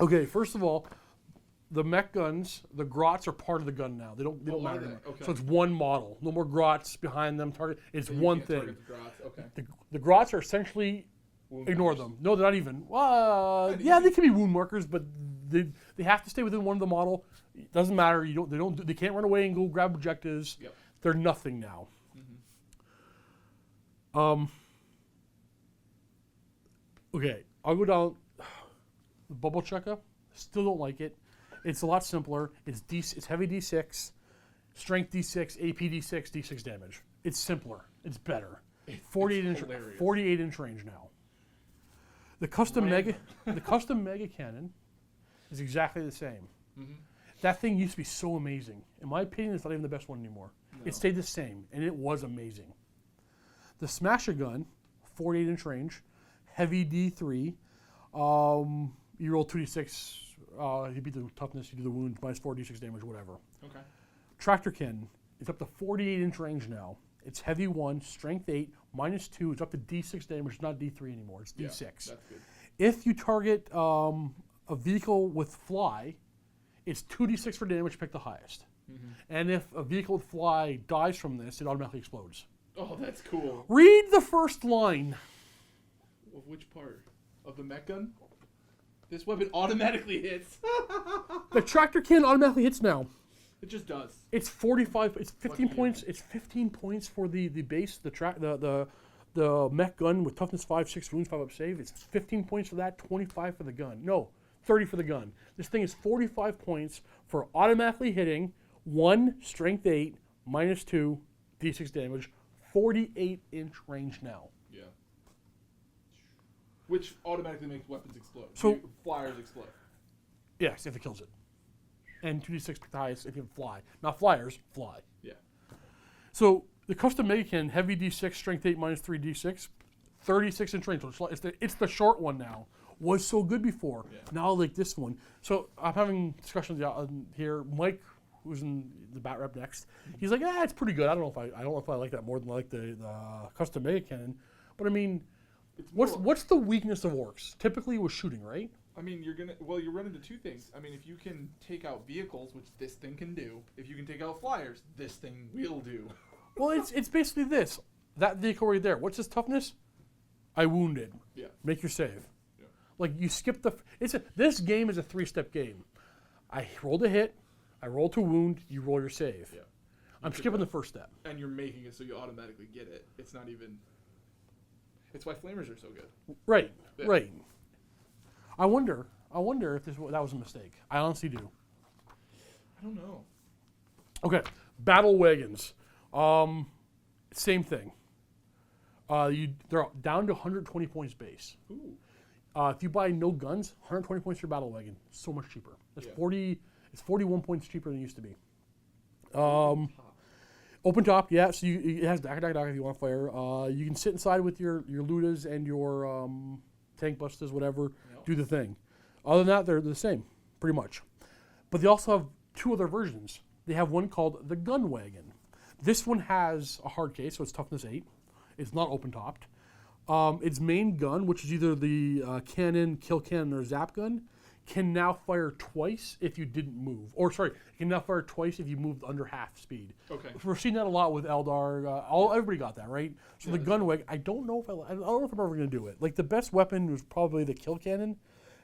Okay. First of all, the mech guns, the grots are part of the gun now. They don't matter anymore. Okay. So it's one model. No more grots behind them. Target. It's So you one can't thing. target the grots. Okay. The grots are essentially Wound ignore markers. them. No, they're not even. Yeah, they can be wound markers, but they have to stay within one of the model. It doesn't matter. They can't run away and go grab objectives. Yep. They're nothing now. Okay, I'll go down the bubble checker. Still don't like it. It's a lot simpler. It's heavy D6, strength D6, AP D6, D6 damage. It's simpler. It's better. 48 inch range now. The custom mega cannon is exactly the same. That thing used to be so amazing. In my opinion, it's not even the best one anymore. No. It stayed the same, and it was amazing. The Smasher gun, 48 inch range, heavy D3. You roll 2d6. You beat the toughness. You do the wounds, minus 4d6 damage, whatever. Okay. Tractorkin is up to 48 inch range now. It's heavy 1, strength 8, minus 2. It's up to d6 damage. It's not d3 anymore. It's d6. Yeah, that's good. If you target a vehicle with fly, it's 2d6 for damage. Pick the highest. And if a vehicle with fly dies from this, it automatically explodes. Oh, that's cool. Read the first line. Of which part? Of the mech gun? This weapon automatically hits. The Tractorkin automatically hits now. It just does. It's 45. It's 15 Lucky points. It's 15 points for the base. The mech gun with toughness 5, 6 wounds, 5 up save. It's 15 points for that. 25 for the gun. No, 30 for the gun. This thing is 45 points for automatically hitting 1 strength 8 minus 2 d6 damage. 48 inch range now. Yeah. Which automatically makes weapons explode. So flyers explode. Yes, if it kills it. And 2d6 pick the highest if you fly. Not flyers, fly. Yeah. So the custom mega cannon, heavy d6, strength 8 minus 3 d6, 36 inch range. So it's the short one now. Was so good before. Yeah. Now I like this one. So I'm having discussions here. Mike, who's in the bat rep next, he's like, it's pretty good. I don't know if I like that more than I like the custom mega cannon. But I mean, what's the weakness of orcs? Typically, it was shooting, right? I mean, you run into two things. I mean, if you can take out vehicles, which this thing can do, if you can take out flyers, this thing will do. Well, it's basically this. That vehicle right there. What's its toughness? I wounded. Yeah. Make your save. Yeah. Like you skip this game is a 3-step game. I rolled a hit, I roll to wound, you roll your save. Yeah. I'm skipping the first step. And you're making it so you automatically get it. It's not even. It's why flamers are so good. Right. Yeah. Right. I wonder if that was a mistake. I honestly do. I don't know. Okay, battle wagons. Same thing. They're down to 120 points base. Ooh. If you buy no guns, 120 points for your battle wagon. So much cheaper. It's 41 points cheaper than it used to be. Open top, yeah. So it has dack if you want to fire. You can sit inside with your Ludas and your tank busters, whatever. Yep. Do the thing. Other than that, they're the same, pretty much. But they also have two other versions. They have one called the Gun Wagon. This one has a hard case, so it's toughness 8. It's not open-topped. Its main gun, which is either the cannon, kill cannon, or zap gun, can now fire twice if you didn't move. Or, sorry, it can now fire twice if you moved under half speed. Okay. We're seeing that a lot with Eldar. Everybody got that, right? So the gun wagon, I don't know if I'm ever going to do it. Like, the best weapon was probably the kill cannon.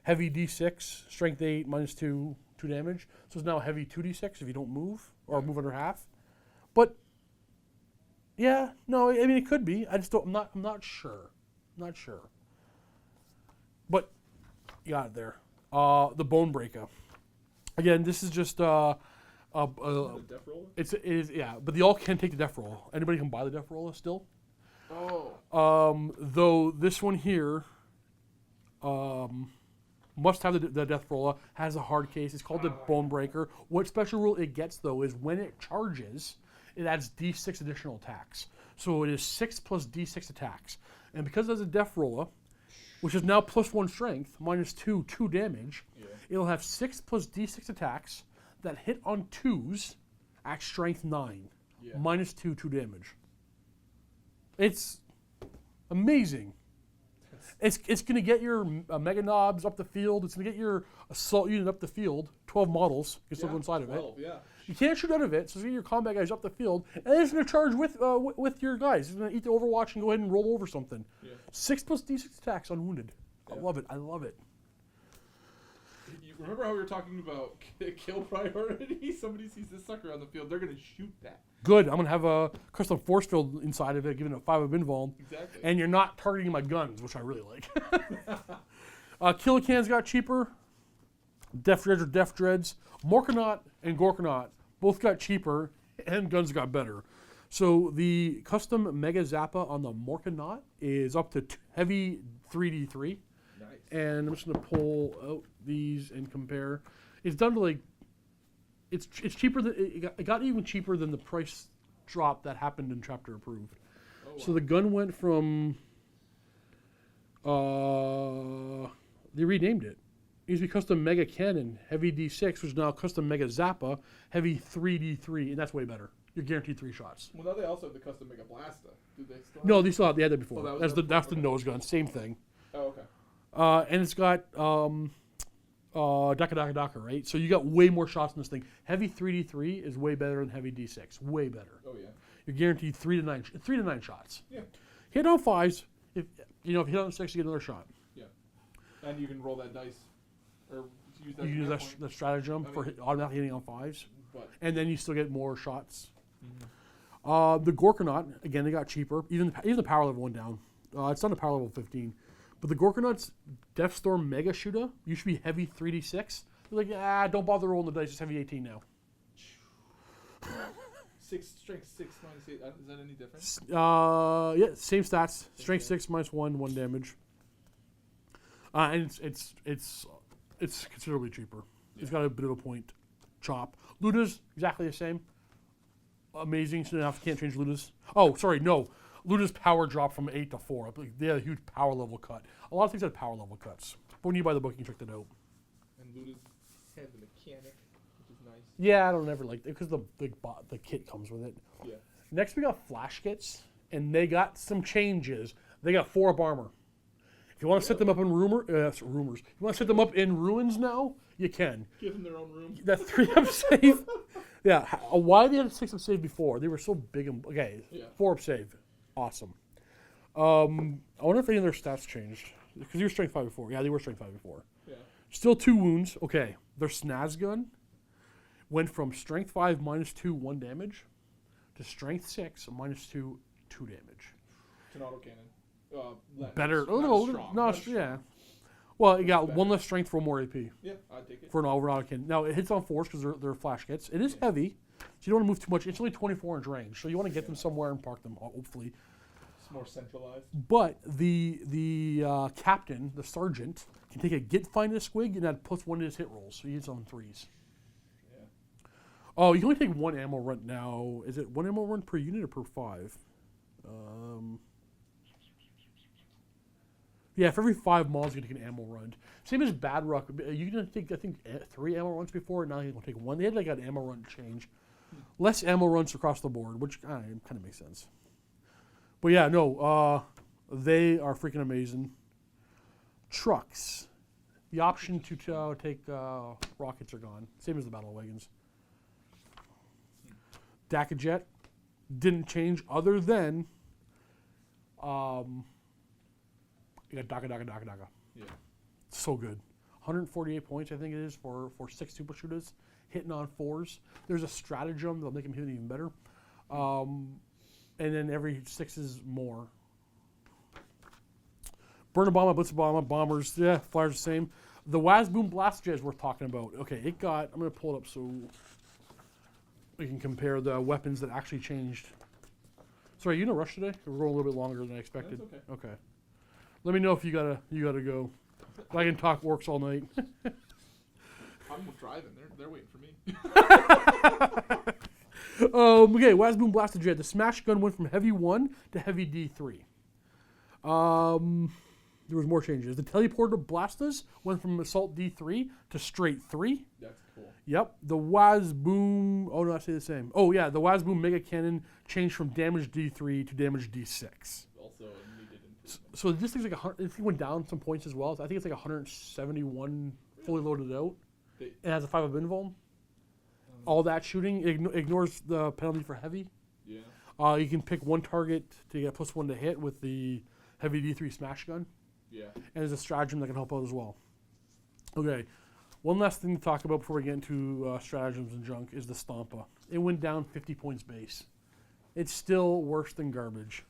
Heavy D6, strength 8, -2 damage. So it's now heavy 2d6 if you don't move or move under half. But yeah, no, I mean it could be. I just don't. I'm not sure. Not sure. But you got it there. The Bone Breaker. Again, this is just The death roller? it is yeah, but they all can take the death roll. Anybody can buy the death roller still. Oh. Though this one here, must have the death roller, has a hard case. It's called the Bone Breaker. What special rule it gets though is when it charges, it adds D6 additional attacks. So it is 6 plus D6 attacks. And because it has a death roller, which is now +1 strength, -2 damage, it'll have 6 plus D6 attacks that hit on 2s at strength 9, -2 damage. It's amazing. It's going to get your Mega Knobs up the field. It's going to get your Assault Unit up the field. 12 models can still go inside of it. 12, yeah. You can't shoot out of it, so it's going to get your combat guys up the field. And then it's going to charge with your guys. It's going to eat the Overwatch and go ahead and roll over something. Yeah. 6 plus D6 attacks unwounded. I love it. I love it. You remember how we were talking about kill priority? Somebody sees this sucker on the field, they're going to shoot that. Good. I'm going to have a custom force field inside of it, giving it 5 of invuln. Exactly. And you're not targeting my guns, which I really like. Kill-a-Cans got cheaper. Death Dreads or Death Dreads. Morkanaut and Gorkanaut both got cheaper, and guns got better. So the custom Mega Zappa on the Morkanaut is up to heavy 3d3. Nice. And I'm just going to pull out these and compare. It's done to like, it's cheaper than, it got even cheaper than the price drop that happened in Chapter Approved. Oh, wow. So the gun went from, they renamed it. It used to be custom Mega Cannon, heavy D6, which is now custom Mega Zappa, heavy 3d3, and that's way better. You're guaranteed 3 shots. Well, now they also have the custom Mega Blasta. Do they still? No, they still have, they had that before. Oh, that's the nose gun, same thing. Oh, okay. And it's got Daka, right? So you got way more shots in this thing. Heavy 3d3 is way better than heavy d6. Way better. Oh yeah. You're guaranteed 3 to 9 shots. Yeah. Hit on 5s. If you hit on 6, you get another shot. Yeah. And you can roll that dice, or use that. You can use that stratagem for automatically hitting on 5s, and then you still get more shots. Mm-hmm. The Gorkanaut, again, they got cheaper. Even the power level went down. It's down to power level 15. But the Gorkanaut's Deathstorm Mega Shooter used to be heavy 3d6. They're like, don't bother rolling the dice. It's heavy 18 now. Strength 6 minus 8. Is that any different? Yeah, same stats. Strength 6 minus 1 damage. And it's considerably cheaper. Yeah. It's got a bit of a point chop. Luda's exactly the same. Amazing. So now can't change Luda's. Oh, sorry, no. Luda's power dropped from 8 to 4. They had a huge power level cut. A lot of things had power level cuts. But when you buy the book, you can check that out. And Luda's had the mechanic, which is nice. Yeah, I don't ever like it because the kit comes with it. Yeah. Next, we got flash kits, and they got some changes. They got 4 up armor. If you want to set them up in rumors. If you want to set them up in ruins now, you can. Give them their own room. That 3 up save. Yeah. Why they had a 6 up save before? They were so big and okay. Yeah. 4 up save. Awesome. I wonder if any of their stats changed. Because you were strength 5 before. Yeah, they were strength 5 before. Yeah. Still 2 wounds. Okay. Their snaz gun went from strength 5 minus 2 1 damage to strength 6 minus 2 2 damage. It's an autocannon. Better. Yeah. Well, you got 1 less strength for more AP. Yeah, I'd take it. For an autocannon. Now, it hits on 4s because they're flash kits. It is heavy, so you don't want to move too much. It's only 24-inch range, so you want to get them somewhere and park them, hopefully. It's more centralized. But the captain, the sergeant, can take a get find a squig and add +1 to his hit rolls, so he hits on 3s. Yeah. Oh, you can only take 1 ammo run now. Is it 1 ammo run per unit or per 5? Yeah, for every 5 models, you can take an ammo run. Same as Bad Rock. You can take, I think, 3 ammo runs before, and now you can take 1. They had like an ammo run change. Less ammo runs across the board, which kind of makes sense. But yeah, no, they are freaking amazing. Trucks. The option to take rockets are gone. Same as the battle wagons. Dakajet didn't change other than you got Daka. Yeah. So good. 148 points, I think it is, for 6 super shooters hitting on 4s. There's a stratagem that'll make him hit even better. And then every 6 is more. Burner Bomber, Blitzer Bomber, Bombers, yeah, flyers the same. The Wazboom Blaster Jet is worth talking about. Okay, it got, I'm going to pull it up so we can compare the weapons that actually changed. Sorry, you in a rush today? We're going a little bit longer than I expected. That's okay. Okay. Let me know if you gotta go. I can talk orcs all night. I'm driving. They're waiting for me. Okay, Wazboom Blaster Jet. The smash gun went from heavy 1 to heavy D3. There was more changes. The teleporter Blastas went from assault D3 to straight 3. That's cool. Yep. The Wazboom. Oh no, I say the same. Oh yeah, the Wazboom Mega Cannon changed from damage D3 to damage D6. Also a needed improvement. So this thing's like this thing went down some points as well. So I think it's like 171 fully loaded out. It has a 5 of invuln. All that shooting ignores the penalty for heavy. Yeah. You can pick one target to get +1 to hit with the heavy D3 smash gun. Yeah. And there's a stratagem that can help out as well. Okay. One last thing to talk about before we get into stratagems and junk is the Stompa. It went down 50 points base. It's still worse than garbage.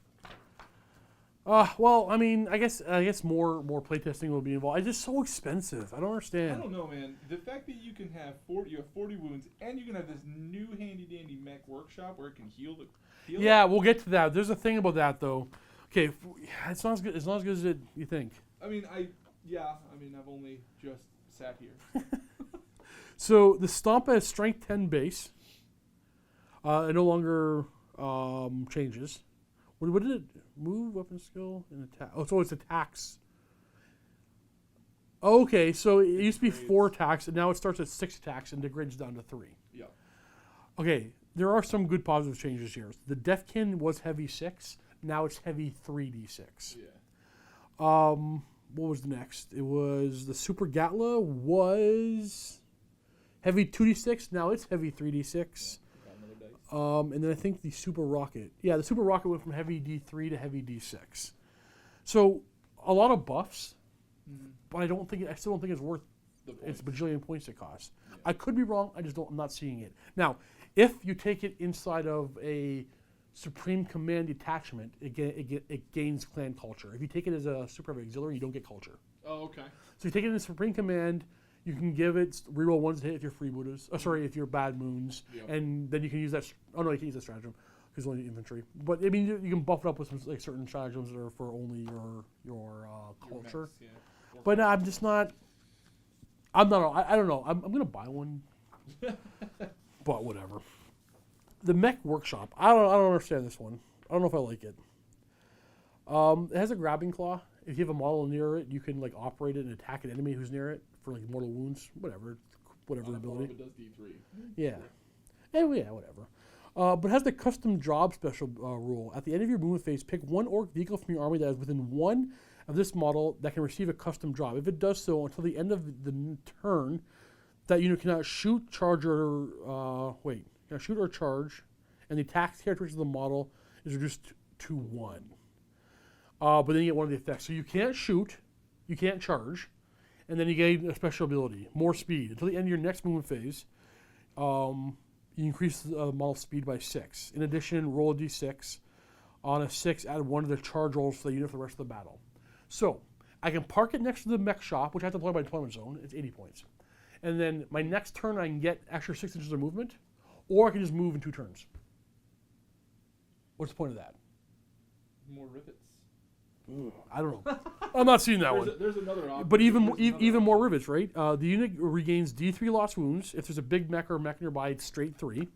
Well, I mean, I guess more playtesting will be involved. It's just so expensive. I don't understand. I don't know, man. The fact that you can have 40 wounds, and you can have this new handy dandy mech workshop where it can heal the. Yeah, we'll get to that. There's a thing about that though. Okay, it's not as good. It's not as good as you think. I mean, I've only just sat here. So the Stompa has strength 10 base. It no longer changes. What did it move? Weapon skill and attack. Oh, so it's attacks. Okay, so it used to be 4 attacks, and now it starts at 6 attacks and degrades down to 3. Yeah. Okay, there are some good positive changes here. The Defkin was heavy 6. Now it's heavy 3d6. Yeah. What was the next? It was the Super Gatla was heavy 2d6. Now it's heavy 3d6. And then I think the Super Rocket. Yeah, the Super Rocket went from heavy D3 to heavy D6. So a lot of buffs, but I still don't think it's worth its bajillion points it costs. Yeah. I could be wrong. I'm not seeing it. Now, if you take it inside of a Supreme Command detachment, it gains clan culture. If you take it as a super auxiliary, you don't get culture. Oh, okay. So you take it in Supreme Command, you can give it reroll 1s to hit if you're freebooters. If you're bad moons, and then you can use that. Oh no, you can use that stratagem because it's only infantry. But I mean, you can buff it up with some like certain stratagems that are for only your culture. Mechs, yeah. But I'm just not. I don't know. I'm gonna buy one, but whatever. The mech workshop. I don't understand this one. I don't know if I like it. It has a grabbing claw. If you have a model near it, you can like operate it and attack an enemy who's near it for like mortal wounds, whatever ability. It does D3. Yeah. Anyway, yeah, whatever. But it has the custom job special rule. At the end of your movement phase, pick one orc vehicle from your army that is within 1 of this model that can receive a custom job. If it does so until the end of the turn, that unit cannot shoot, charge, or shoot or charge, and the attack characteristics of the model is reduced to 1. But then you get one of the effects. So you can't shoot, you can't charge, and then you gain a special ability, more speed. Until the end of your next movement phase, you increase the model speed by 6. In addition, roll a d6. On a 6, add 1 of the charge rolls for the unit for the rest of the battle. So I can park it next to the mech shop, which I have to deploy by deployment zone. It's 80 points. And then my next turn, I can get extra 6 inches of movement, or I can just move in 2 turns. What's the point of that? More rivets. I don't know. I'm not seeing that one. There's another option. But even more rivets, right? The unit regains D3 lost wounds. If there's a big mech or mech nearby, it's straight 3.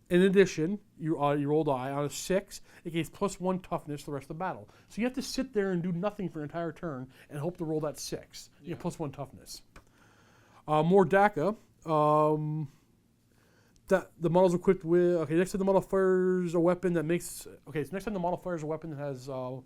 In addition, you roll die on a 6. It gains +1 toughness the rest of the battle. So you have to sit there and do nothing for an entire turn and hope to roll that 6. You get +1 toughness. More DACA. That the model's equipped with. Okay, next time the model fires a weapon that makes. Okay, so next time the model fires a weapon that has a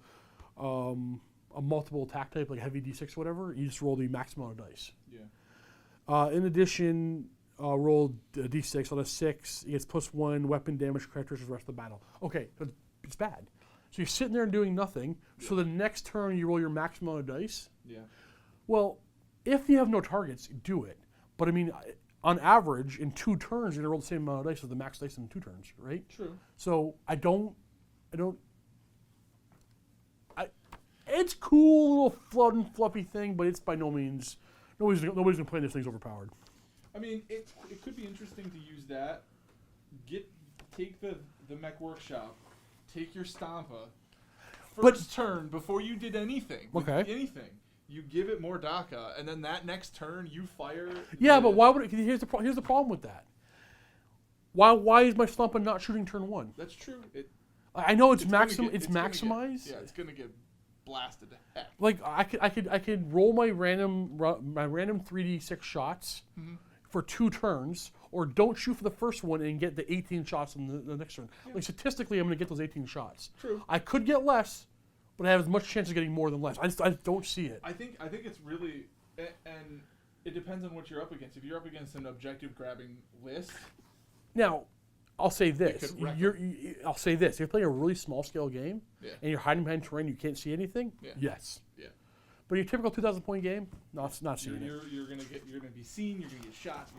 multiple attack type, like heavy D6 or whatever, you just roll the maximum amount of dice. Yeah. In addition, roll a D6 on a 6. It gets +1 weapon damage characteristics the rest of the battle. Okay, so it's bad. So you're sitting there and doing nothing. Yeah. So the next turn you roll your maximum amount of dice. Yeah. Well, if you have no targets, do it. But I mean, on average, in 2 turns, you're gonna roll the same amount of dice as the max dice in 2 turns, right? True. So it's cool, little fluffy thing, but it's by no means nobody's gonna play this thing's overpowered. I mean, it could be interesting to use that. Take the mech workshop, take your Stampa. First turn before you did anything. Okay. Anything. You give it more DACA, and then that next turn you fire. Yeah, but why would it? Here's the problem with that. Why is my Stampa not shooting turn 1? That's true. I know it's maximized. It's gonna get blasted to heck. Like I could roll my random 3d6 shots for 2 turns, or don't shoot for the first one and get the 18 shots in the next turn. Yeah. Like statistically, I'm gonna get those 18 shots. True. I could get less, but I have as much chance of getting more than less. I just don't see it. I think it's really, and it depends on what you're up against. If you're up against an objective grabbing list. Now, I'll say this. I'll say this. If you're playing a really small scale game and you're hiding behind terrain, you can't see anything. Yeah. Yes. Yeah. But your typical 2,000 point game, no, it's not seeing it. You're gonna be seen. You're gonna get shot.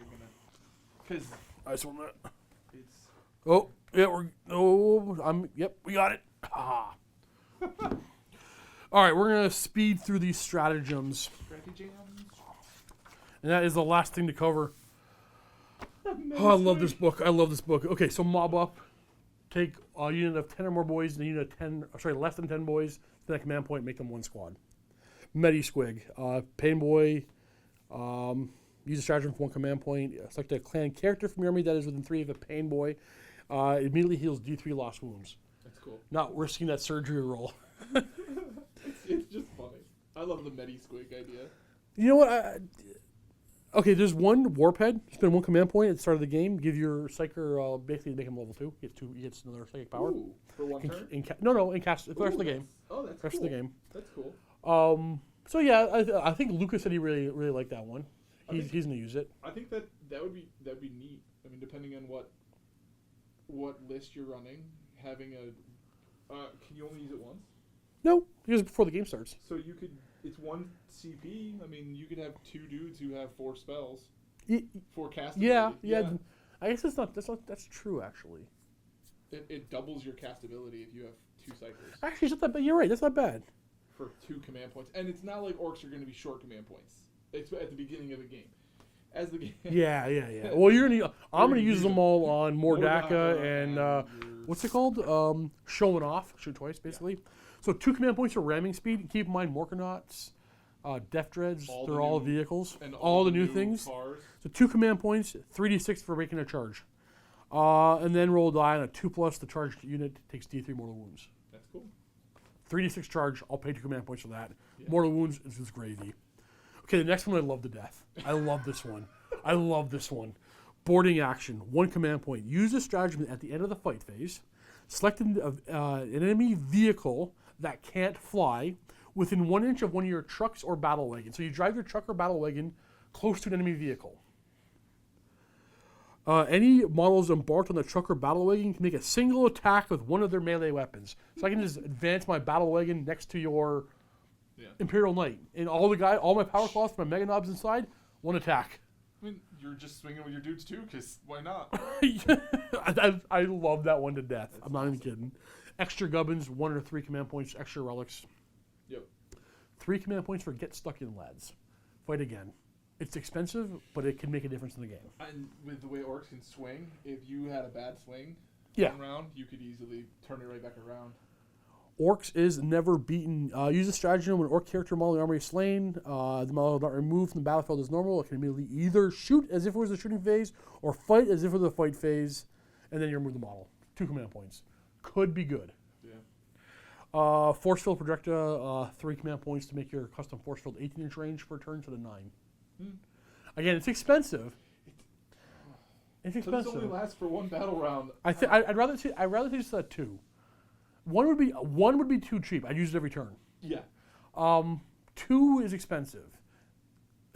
Because I just want that. Oh yeah, yep, we got it. Ah. All right, we're gonna speed through these stratagems. And that is the last thing to cover. Oh, I love this book. Okay, so mob up. Take a unit of 10 or more boys and a unit of less than 10 boys to that command point, make them 1 squad. Medi-squig. Pain boy. Use a stratagem for 1 command point. Select a clan character from your army that is within 3 of a pain boy. Immediately heals D3 lost wounds. That's cool. Not risking that surgery roll. it's just funny. I love the Medi-squig idea. You know what? Okay, there's 1 warp head. Spend 1 command point at the start of the game. Give your psyker basically make him level 2. He gets another psychic power. Ooh, for 1 turn? In cast the rest of the game. Oh, that's rest cool. of the game. That's cool. So yeah, I think Lucas said he really liked that one. He's gonna use it. I think that would be neat. I mean, depending on what list you're running, having can you only use it once? No, because before the game starts. So it's 1 CP. I mean, you could have 2 dudes who have 4 spells. 4 cast ability. Yeah. I guess that's true actually. It doubles your cast ability if you have 2 cycles. Actually, it's not that bad. You're right. That's not bad. For 2 command points, and it's not like orcs are going to be short command points. It's at the beginning of the game. As the game. Yeah. Well, I'm gonna use them all on Mordaka and what's it called? Showing off. Shoot twice, basically. Yeah. So 2 command points for ramming speed. Keep in mind, Morkanauts, Death Dreads. They're all vehicles. And all the new things. Cars. So 2 command points, 3d6 for making a charge, and then roll a die on a 2+. The charged unit takes D3 mortal wounds. That's cool. 3d6 charge. I'll pay 2 command points for that. Yeah. Mortal wounds is just gravy. Okay, the next one I love to death. I love this one. Boarding action. 1 command point. Use a stratagem at the end of the fight phase. Select an enemy vehicle that can't fly within 1 inch of one of your trucks or battle wagon. So you drive your truck or battle wagon close to an enemy vehicle. Any models embarked on the truck or battle wagon can make a single attack with one of their melee weapons. So I can just advance my battle wagon next to your Imperial Knight. And all my power cloths, my mega knobs inside, 1 attack. I mean, you're just swinging with your dudes too, because why not? I love that one to death. I'm not even kidding. Extra Gubbins, 1 or 3 command points. Extra relics. Yep. 3 command points for get stuck in, lads. Fight again. It's expensive, but it can make a difference in the game. And with the way orcs can swing, if you had a bad swing round, you could easily turn it right back around. Orcs is never beaten. Use a stratagem when an orc character model in the army is slain. The model is not removed from the battlefield as normal. It can immediately either shoot as if it was a shooting phase or fight as if it was a fight phase. and then you remove the model. 2 command points. Could be good. Yeah. Force field projectile, 3 command points to make your custom force field 18-inch range for a turn to the 9. Again, it's expensive. It's So this expensive. only lasts for 1 battle round. I'd rather see just 2. One would be too cheap. I'd use it every turn. Yeah. 2 is expensive.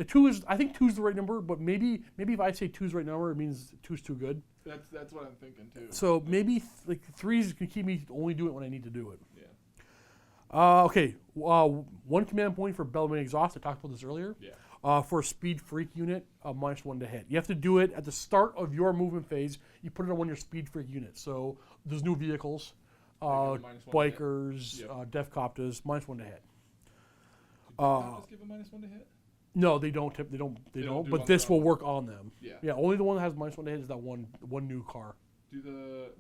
I think 2 is the right number, but maybe if I say 2 is the right number, it means 2 is too good. That's what I'm thinking too. So maybe 3s can keep me only do it when I need to do it. Yeah. Okay. 1 command point for Bellowing Exhaust. I talked about this earlier. Yeah. For a Speed Freak unit, -1 to hit. You have to do it at the start of your movement phase. You put it on one of your Speed Freak units. So there's new vehicles, -1 to hit. bikers, Yep. Deathcopters, -1 to hit. Just give a -1 to hit. No, they don't. They don't. do But on this their will own. work on them. Yeah. Yeah. Only the one that has -1 to hit is that one new car. Do the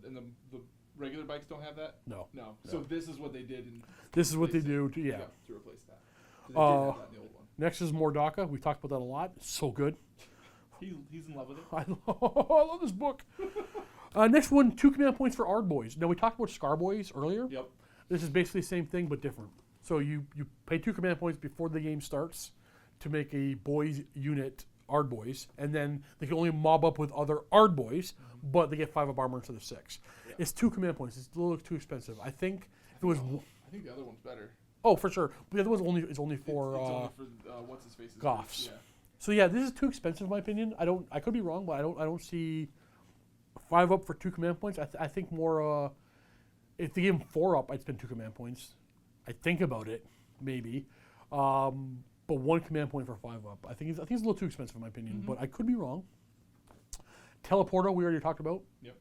regular bikes don't have that? No. No. So this is what they did. This is what they replace do. it. Yeah. To replace that. So they did have that in the old one. Next is Mordaka. We talked about that a lot. It's so good. He's in love with it. I love this book. Next one, 2 command points for Ard Boys. Now we talked about Scar Boys earlier. Yep. This is basically the same thing but different. So you pay 2 command points before the game starts to make a boys unit Ard Boys, and then they can only mob up with other Ard Boys, but they get 5 of armor instead of 6. Yeah. It's 2 command points. It's a little too expensive. I think if it was. I think the other one's better. Oh, for sure. But the other one's only for It's only for what's his face. Goths. Yeah. So yeah, this is too expensive in my opinion. I could be wrong, but I don't see 5 up for 2 command points. I think more. If they give him 4 up, I'd spend 2 command points. I'd think about it, maybe. But 1 command point for 5 up. I think it's a little too expensive in my opinion, but I could be wrong. Teleporter, we already talked about. Yep.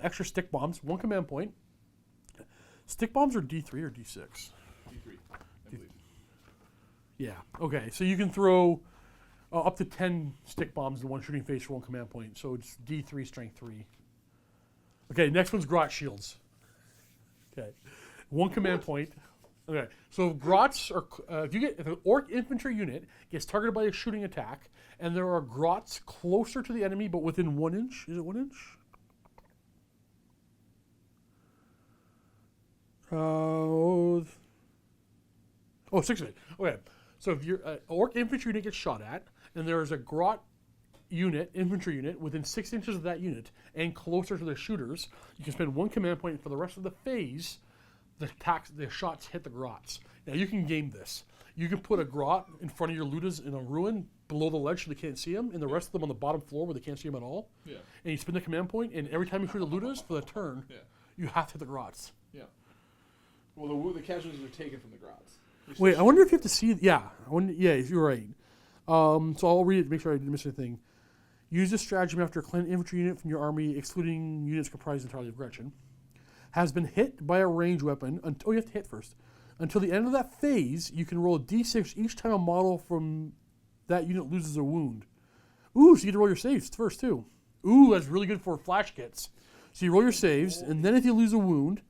Extra stick bombs, 1 command point. Stick bombs are D3 or D6? D3, I believe. Yeah. Okay. So you can throw up to 10 stick bombs in one shooting phase for 1 command point. So it's D3 strength 3. Okay. Next one's Grot shields. Okay. 1 command point. Okay. So grots are if an orc infantry unit gets targeted by a shooting attack, and there are grots closer to the enemy but within 1 inch. Is it 1 inch? 6 feet. Okay. So if your orc infantry unit gets shot at, and there is a grot infantry unit within 6 inches of that unit and closer to the shooters, you can spend 1 command point for the rest of the phase. The shots hit the grots. Now you can game this. You can put a grot in front of your lutas in a ruin below the ledge so they can't see them, and the rest of them on the bottom floor where they can't see them at all. Yeah. And you spend the command point, and every time you shoot the lutas for the turn, you have to hit the grots. Yeah. Well, the casualties are taken from the grots. Wait, I wonder if you have to see. Yeah, you're right. So I'll read it to make sure I didn't miss anything. Use this stratagem after a clan infantry unit from your army, excluding units comprised entirely of Gretchen, has been hit by a ranged weapon. You have to hit first. Until the end of that phase, you can roll a d6 each time a model from that unit loses a wound. Ooh, so you get to roll your saves first, too. Ooh, that's really good for flash kits. So you roll your saves, and then if you lose a wound,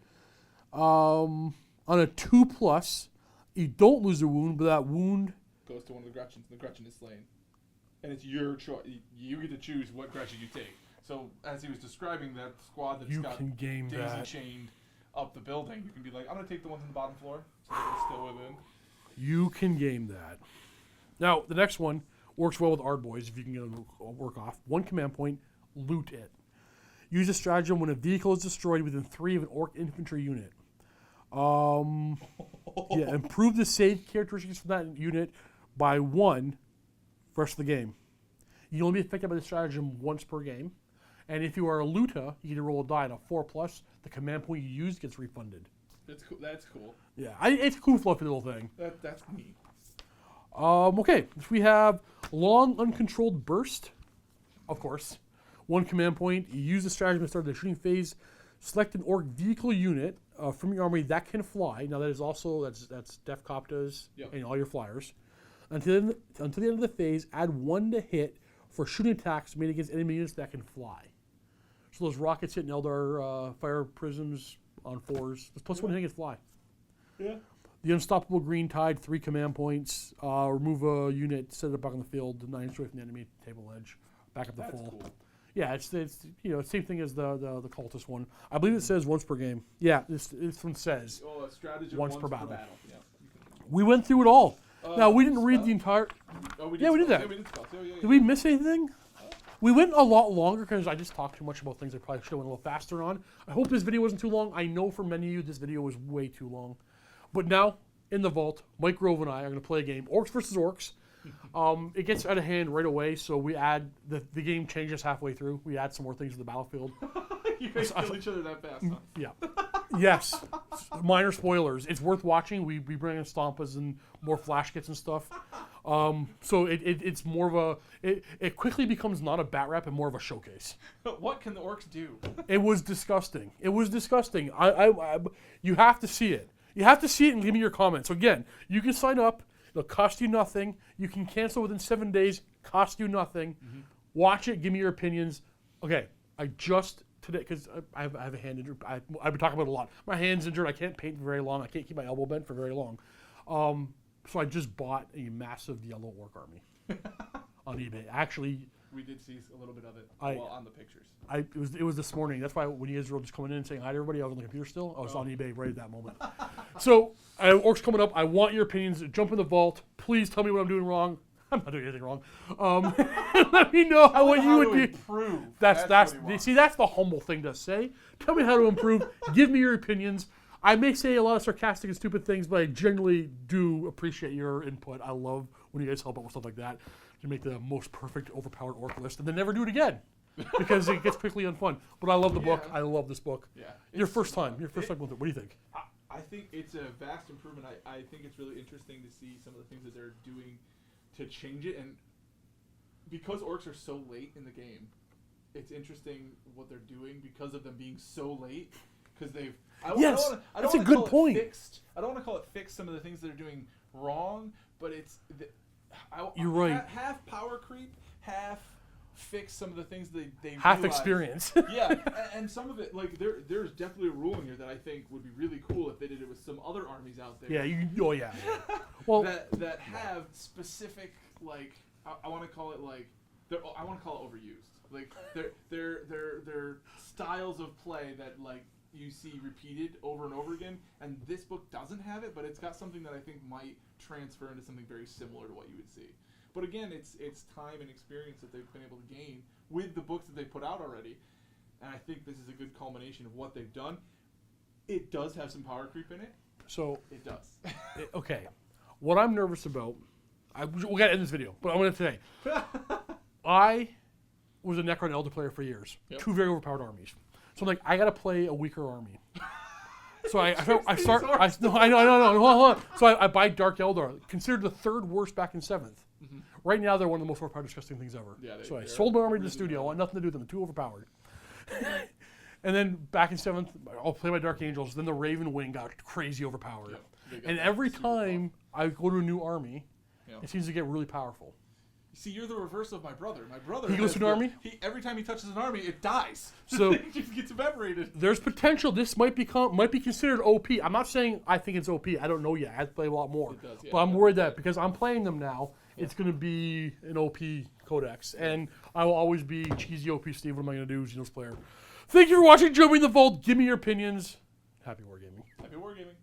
on a 2+, you don't lose a wound, but that wound goes to one of the Gretchens. The Gretchen is slain. And it's your choice. You get to choose what Gretchen you take. So as he was describing that squad that's got daisy-chained up the building, you can be like, I'm going to take the ones on the bottom floor so that it's still within. You can game that. Now, the next one works well with Ard Boys if you can get them to work off. 1 command point, loot it. Use a stratagem when a vehicle is destroyed within 3 of an orc infantry unit. Improve the save characteristics for that unit by 1 for the rest of the game. You can only be affected by the stratagem once per game. And if you are a Luta, you get to roll a die at a 4+. The command point you used gets refunded. That's cool. That's cool. Yeah, it's a cool, fluffy little thing. That's neat. Okay, we have long uncontrolled burst, of course. 1 command point. You use the stratagem to start the shooting phase. Select an orc vehicle unit from your army that can fly. Now that is also that's Deathcopters and all your flyers. Until the end of the phase, add 1 to hit for shooting attacks made against enemy units that can fly. So those rockets hitting Eldar fire prisms on 4s. That's +1 hit against fly. Yeah. The Unstoppable Green Tide, 3 command points. Remove a unit, set it back on the field, 9 inches away from the enemy table edge. Back up the full. Cool. Yeah, it's same thing as the cultist one. I believe it says once per game. Yeah, this one says Oh, a stratagem once per battle. Yeah. We went through it all. Now we didn't read spell? the entire. Oh, we Yeah, we did spell. that. Yeah, we did spell. Yeah. Did we miss anything? We went a lot longer because I just talked too much about things I probably should have went a little faster on. I hope this video wasn't too long. I know for many of you this video was way too long. But now, in the vault, Mike Grove and I are going to play a game, Orcs versus Orcs. It gets out of hand right away, so we add, the game changes halfway through. We add some more things to the battlefield. You guys kill each other that fast, huh? Yeah. Yes. Minor spoilers. It's worth watching. We bring in Stompas and more flash kits and stuff. So it's more of a... It quickly becomes not a bat rap and more of a showcase. What can the orcs do? It was disgusting. It was disgusting. You have to see it. You have to see it and give me your comments. So again, you can sign up. It'll cost you nothing. You can cancel within 7 days. Cost you nothing. Mm-hmm. Watch it. Give me your opinions. Okay. I just... Today, because I have a hand injury. I've been talking about it a lot. My hand's injured. I can't paint for very long. I can't keep my elbow bent for very long. So I just bought a massive yellow orc army on eBay. Actually, we did see a little bit of it on the pictures. It was this morning. That's why when you guys were just coming in and saying hi to everybody, I was on the computer still. I was on eBay right at that moment. So orcs coming up. I want your opinions. Jump in the vault. Please tell me what I'm doing wrong. I'm not doing anything wrong. Let me know what you would do. Improve. That's the humble thing to say. Tell me how to improve. Give me your opinions. I may say a lot of sarcastic and stupid things, but I generally do appreciate your input. I love when you guys help out with stuff like that to make the most perfect overpowered orc list, and then never do it again because it gets quickly unfun. But I love the book. I love this book. Yeah. Your first time with it. What do you think? I think it's a vast improvement. I think it's really interesting to see some of the things that they're doing to change it, and because orcs are so late in the game, it's interesting what they're doing because of them being so late. Because they've that's a good point. I don't want to call it fixed some of the things that are doing wrong, but it's you're right. Half power creep, half fix some of the things they half realize. Experience. Yeah, and some of it, like there's definitely a rule in here that I think would be really cool if they did it with some other armies out there. Yeah, well, that have specific, like I want to call it overused. Like they're styles of play that like you see repeated over and over again, and this book doesn't have it, but it's got something that I think might transfer into something very similar to what you would see. But again, it's time and experience that they've been able to gain with the books that they put out already, and I think this is a good culmination of what they've done. It does have some power creep in it. So it does. Okay, what I'm nervous about, we got to end this video, but I'm going to say, I was a Necron Elder player for years. Yep. 2 very overpowered armies. So I'm like, I got to play a weaker army. So I know. So I buy Dark Eldar, considered the 3rd worst back in 7th. Mm-hmm. Right now, they're one of the most overpowered, disgusting things ever. Yeah, so I sold my army to the studio. I want nothing to do with them. They're too overpowered. And then back in 7th, I'll play my Dark Angels. Then the Raven Wing got crazy overpowered. Yep. And every time I go to a new army, it seems to get really powerful. See, you're the reverse of my brother. My brother. He goes to an army? Every time he touches an army, it dies. So it just gets evaporated. There's potential. This might be considered OP. I'm not saying I think it's OP. I don't know yet. I have to play a lot more. It does, yeah, but I'm worried that because I'm playing them now, it's going to be an OP codex. And I will always be cheesy OP Steve. What am I going to do, Xenos player? Thank you for watching. Join me in the vault. Give me your opinions. Happy wargaming. Happy wargaming.